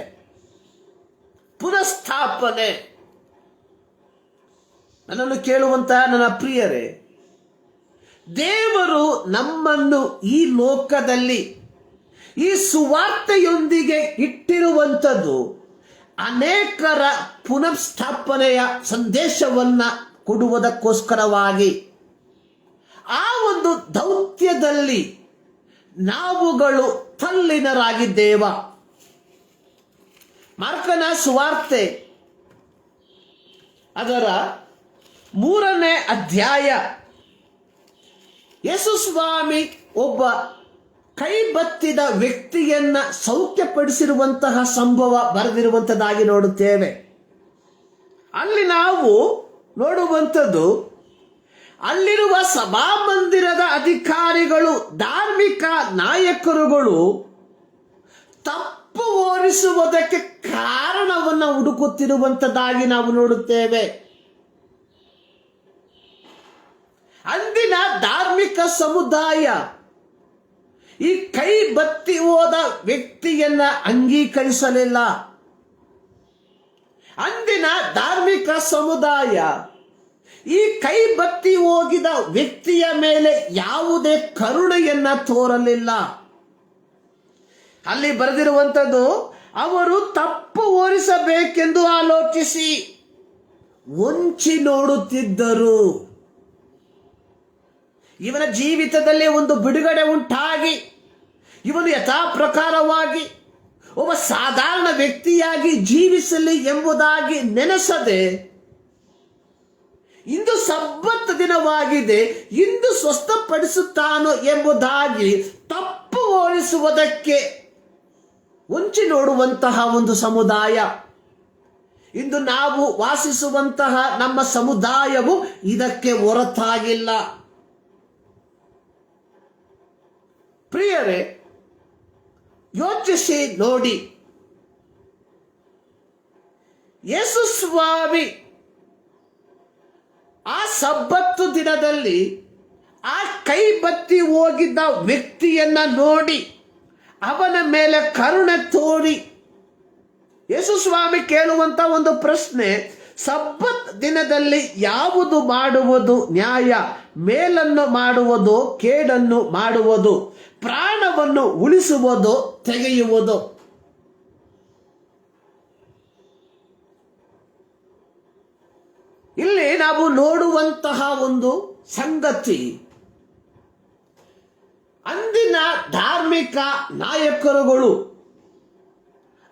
ಪುನಃಸ್ಥಾಪನೆ. ನನ್ನನ್ನು ಕೇಳುವಂತಹ ನನ್ನ ಪ್ರಿಯರೇ, ದೇವರು ನಮ್ಮನ್ನು ಈ ಲೋಕದಲ್ಲಿ ಈ ಸುವಾರ್ತೆಯೊಂದಿಗೆ ಇಟ್ಟಿರುವಂಥದ್ದು ಅನೇಕರ ಪುನಃಸ್ಥಾಪನೆಯ ಸಂದೇಶವನ್ನ ಕೊಡುವುದಕ್ಕೋಸ್ಕರವಾಗಿ. ಆ ಒಂದು ದೌತ್ಯದಲ್ಲಿ ನಾವುಗಳು ತಲ್ಲೀನರಾಗಿದ್ದೇವ. ಮಾರ್ಕನ ಸುವಾರ್ತೆ ಅದರ 3ನೇ ಅಧ್ಯಾಯ, ಯೇಸು ಸ್ವಾಮಿ ಒಬ್ಬ ಕೈಬತ್ತಿದ ವ್ಯಕ್ತಿಯನ್ನ ಸೌಖ್ಯಪಡಿಸಿರುವಂತಹ ಸಂಭವ ಬರೆದಿರುವಂಥದ್ದಾಗಿ ನೋಡುತ್ತೇವೆ. ಅಲ್ಲಿ ನಾವು ನೋಡುವಂಥದ್ದು, ಅಲ್ಲಿರುವ ಸಭಾಮಂದಿರದ ಅಧಿಕಾರಿಗಳು, ಧಾರ್ಮಿಕ ನಾಯಕರುಗಳು ತಪ್ಪು ಹೋರಿಸುವುದಕ್ಕೆ ಕಾರಣವನ್ನು ಹುಡುಕುತ್ತಿರುವಂಥದ್ದಾಗಿ ನಾವು ನೋಡುತ್ತೇವೆ. ಅಂದಿನ ಧಾರ್ಮಿಕ ಸಮುದಾಯ ಈ ಕೈ ಬತ್ತಿ ಹೋದ ವ್ಯಕ್ತಿಯನ್ನ ಅಂಗೀಕರಿಸಲಿಲ್ಲ. ಅಂದಿನ ಧಾರ್ಮಿಕ ಸಮುದಾಯ ಈ ಕೈ ಬತ್ತಿ ಹೋಗಿದ ವ್ಯಕ್ತಿಯ ಮೇಲೆ ಯಾವುದೇ ಕರುಣೆಯನ್ನ ತೋರಲಿಲ್ಲ. ಅಲ್ಲಿ ಬರೆದಿರುವಂಥದ್ದು, ಅವರು ತಪ್ಪು ಹೋರಿಸಬೇಕೆಂದು ಆಲೋಚಿಸಿ ಹೊಂಚಿ ನೋಡುತ್ತಿದ್ದರು. ಇವನ ಜೀವಿತದಲ್ಲಿ ಒಂದು ಬಿಡುಗಡೆ ಉಂಟಾಗಿ ಇವನು ಯಥಾ ಪ್ರಕಾರವಾಗಿ ಒಬ್ಬ ಸಾಧಾರಣ ವ್ಯಕ್ತಿಯಾಗಿ ಜೀವಿಸಲಿ ಎಂಬುದಾಗಿ ನೆನೆಸದೆ, ಇಂದು ಸಬ್ಬತ್ ದಿನವಾಗಿದೆ, ಇಂದು ಸ್ವಸ್ಥಪಡಿಸುತ್ತಾನೋ ಎಂಬುದಾಗಿ ತಪ್ಪು ಹೋಲಿಸುವುದಕ್ಕೆ ಹೊಂಚಿ ನೋಡುವಂತಹ ಒಂದು ಸಮುದಾಯ. ಇಂದು ನಾವು ವಾಸಿಸುವಂತಹ ನಮ್ಮ ಸಮುದಾಯವು ಇದಕ್ಕೆ ಹೊರತಾಗಿಲ್ಲ. ಪ್ರಿಯರೇ, ಯೋಚಿಸಿ ನೋಡಿ, ಯೇಸು ಸ್ವಾಮಿ ಆ ಸಬ್ಬತ್ತು ದಿನದಲ್ಲಿ ಆ ಕೈ ಬತ್ತಿ ಹೋಗಿದ್ದ ವ್ಯಕ್ತಿಯನ್ನ ನೋಡಿ ಅವನ ಮೇಲೆ ಕರುಣೆ ತೋರಿ ಯೇಸು ಸ್ವಾಮಿ ಕೇಳುವಂತ ಒಂದು ಪ್ರಶ್ನೆ, ಸಬ್ಬತ್ ದಿನದಲ್ಲಿ ಯಾವುದು ಮಾಡುವುದು ನ್ಯಾಯ? ಮೇಲನ್ನು ಮಾಡುವುದು, ಕೇಡನ್ನು ಮಾಡುವುದು, ಪ್ರಾಣವನ್ನು ಉಳಿಸುವುದು, ತೆಗೆಯುವುದು? ನಾವು ನೋಡುವಂತಹ ಒಂದು ಸಂಗತಿ, ಅಂದಿನ ಧಾರ್ಮಿಕ ನಾಯಕರುಗಳು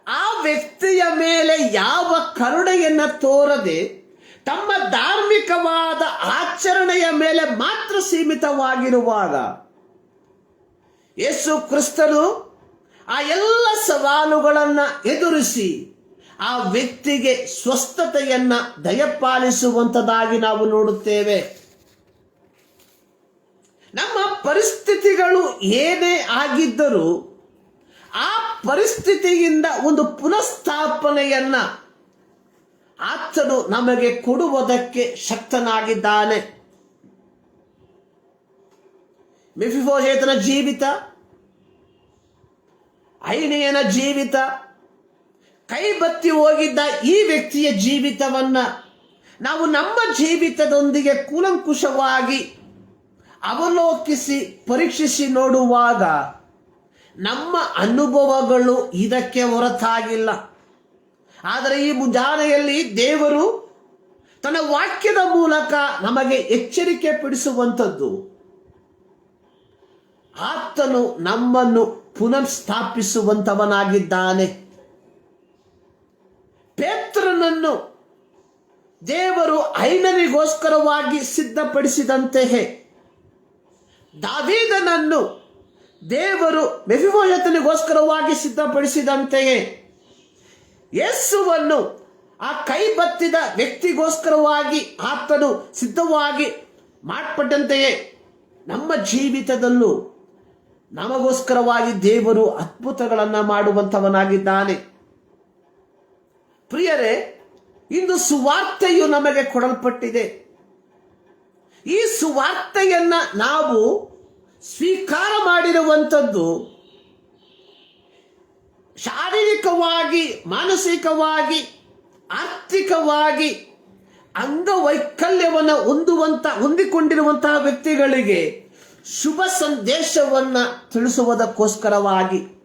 ಆ ವ್ಯಕ್ತಿಯ ಮೇಲೆ ಯಾವ ಕರುಣೆಯನ್ನ ತೋರದೆ ತಮ್ಮ ಧಾರ್ಮಿಕವಾದ ಆಚರಣೆಯ ಮೇಲೆ ಮಾತ್ರ ಸೀಮಿತವಾಗಿರುವಾಗ, ಯೇಸು ಕ್ರಿಸ್ತನು ಆ ಎಲ್ಲ ಸವಾಲುಗಳನ್ನು ಎದುರಿಸಿ ಆ ವ್ಯಕ್ತಿಗೆ ಸ್ವಸ್ಥತೆಯನ್ನ ದಯಪಾಲಿಸುವಂಥದ್ದಾಗಿ ನಾವು ನೋಡುತ್ತೇವೆ. ನಮ್ಮ ಪರಿಸ್ಥಿತಿಗಳು ಏನೇ ಆಗಿದ್ದರೂ ಆ ಪರಿಸ್ಥಿತಿಯಿಂದ ಒಂದು ಪುನಃಸ್ಥಾಪನೆಯನ್ನ ಆತನು ನಮಗೆ ಕೊಡುವುದಕ್ಕೆ ಶಕ್ತನಾಗಿದ್ದಾನೆ. ಮೆಫಿಬೋಶೆತನ ಜೀವಿತ, ಐನೆಯನ ಜೀವಿತ, ಕೈಬತ್ತಿ ಹೋಗಿದ್ದ ಈ ವ್ಯಕ್ತಿಯ ಜೀವಿತವನ್ನ ನಾವು ನಮ್ಮ ಜೀವಿತದೊಂದಿಗೆ ಕೂಲಂಕುಷವಾಗಿ ಅವಲೋಕಿಸಿ ಪರೀಕ್ಷಿಸಿ ನೋಡುವಾಗ ನಮ್ಮ ಅನುಭವಗಳು ಇದಕ್ಕೆ ಹೊರತಾಗಿಲ್ಲ. ಆದರೆ ಈ ಮುಂಜಾನೆಯಲ್ಲಿ ದೇವರು ತನ್ನ ವಾಕ್ಯದ ಮೂಲಕ ನಮಗೆ ಎಚ್ಚರಿಕೆ ಪಡಿಸುವಂಥದ್ದು, ಆತನು ನಮ್ಮನ್ನು ಪುನಃಸ್ಥಾಪಿಸುವಂತವನಾಗಿದ್ದಾನೆ. ಪೇತ್ರನನ್ನು ದೇವರು ಐನನಿಗೋಸ್ಕರವಾಗಿ ಸಿದ್ಧಪಡಿಸಿದಂತೆಯೇ ದಾವೀದನನ್ನು ದೇವರು ಮೆಫಿಬೋಶೆತನಿಗೋಸ್ಕರವಾಗಿ ಸಿದ್ಧಪಡಿಸಿದಂತೆಯೇ ಯೇಸುವನ್ನು ಆ ಕೈಬತ್ತಿದ ವ್ಯಕ್ತಿಗೋಸ್ಕರವಾಗಿ ಆತನು ಸಿದ್ಧವಾಗಿ ಮಾರ್ಪಟ್ಟಂತೆಯೇ ನಮ್ಮ ಜೀವಿತದಲ್ಲೂ ನಮಗೋಸ್ಕರವಾಗಿ ದೇವರು ಅದ್ಭುತಗಳನ್ನು ಮಾಡುವಂತವನಾಗಿದ್ದಾನೆ. ಪ್ರಿಯರೇ, ಇಂದು ಸುವಾರ್ತೆಯು ನಮಗೆ ಕೊಡಲ್ಪಟ್ಟಿದೆ. ಈ ಸುವಾರ್ತೆಯನ್ನ ನಾವು ಸ್ವೀಕಾರ ಮಾಡಿರುವಂಥದ್ದು ಶಾರೀರಿಕವಾಗಿ, ಮಾನಸಿಕವಾಗಿ, ಆರ್ಥಿಕವಾಗಿ ಅಂಗವೈಕಲ್ಯವನ್ನು ಹೊಂದಿಕೊಂಡಿರುವಂತಹ ವ್ಯಕ್ತಿಗಳಿಗೆ ಶುಭ ಸಂದೇಶವನ್ನ ತಿಳಿಸುವುದಕ್ಕೋಸ್ಕರವಾಗಿ.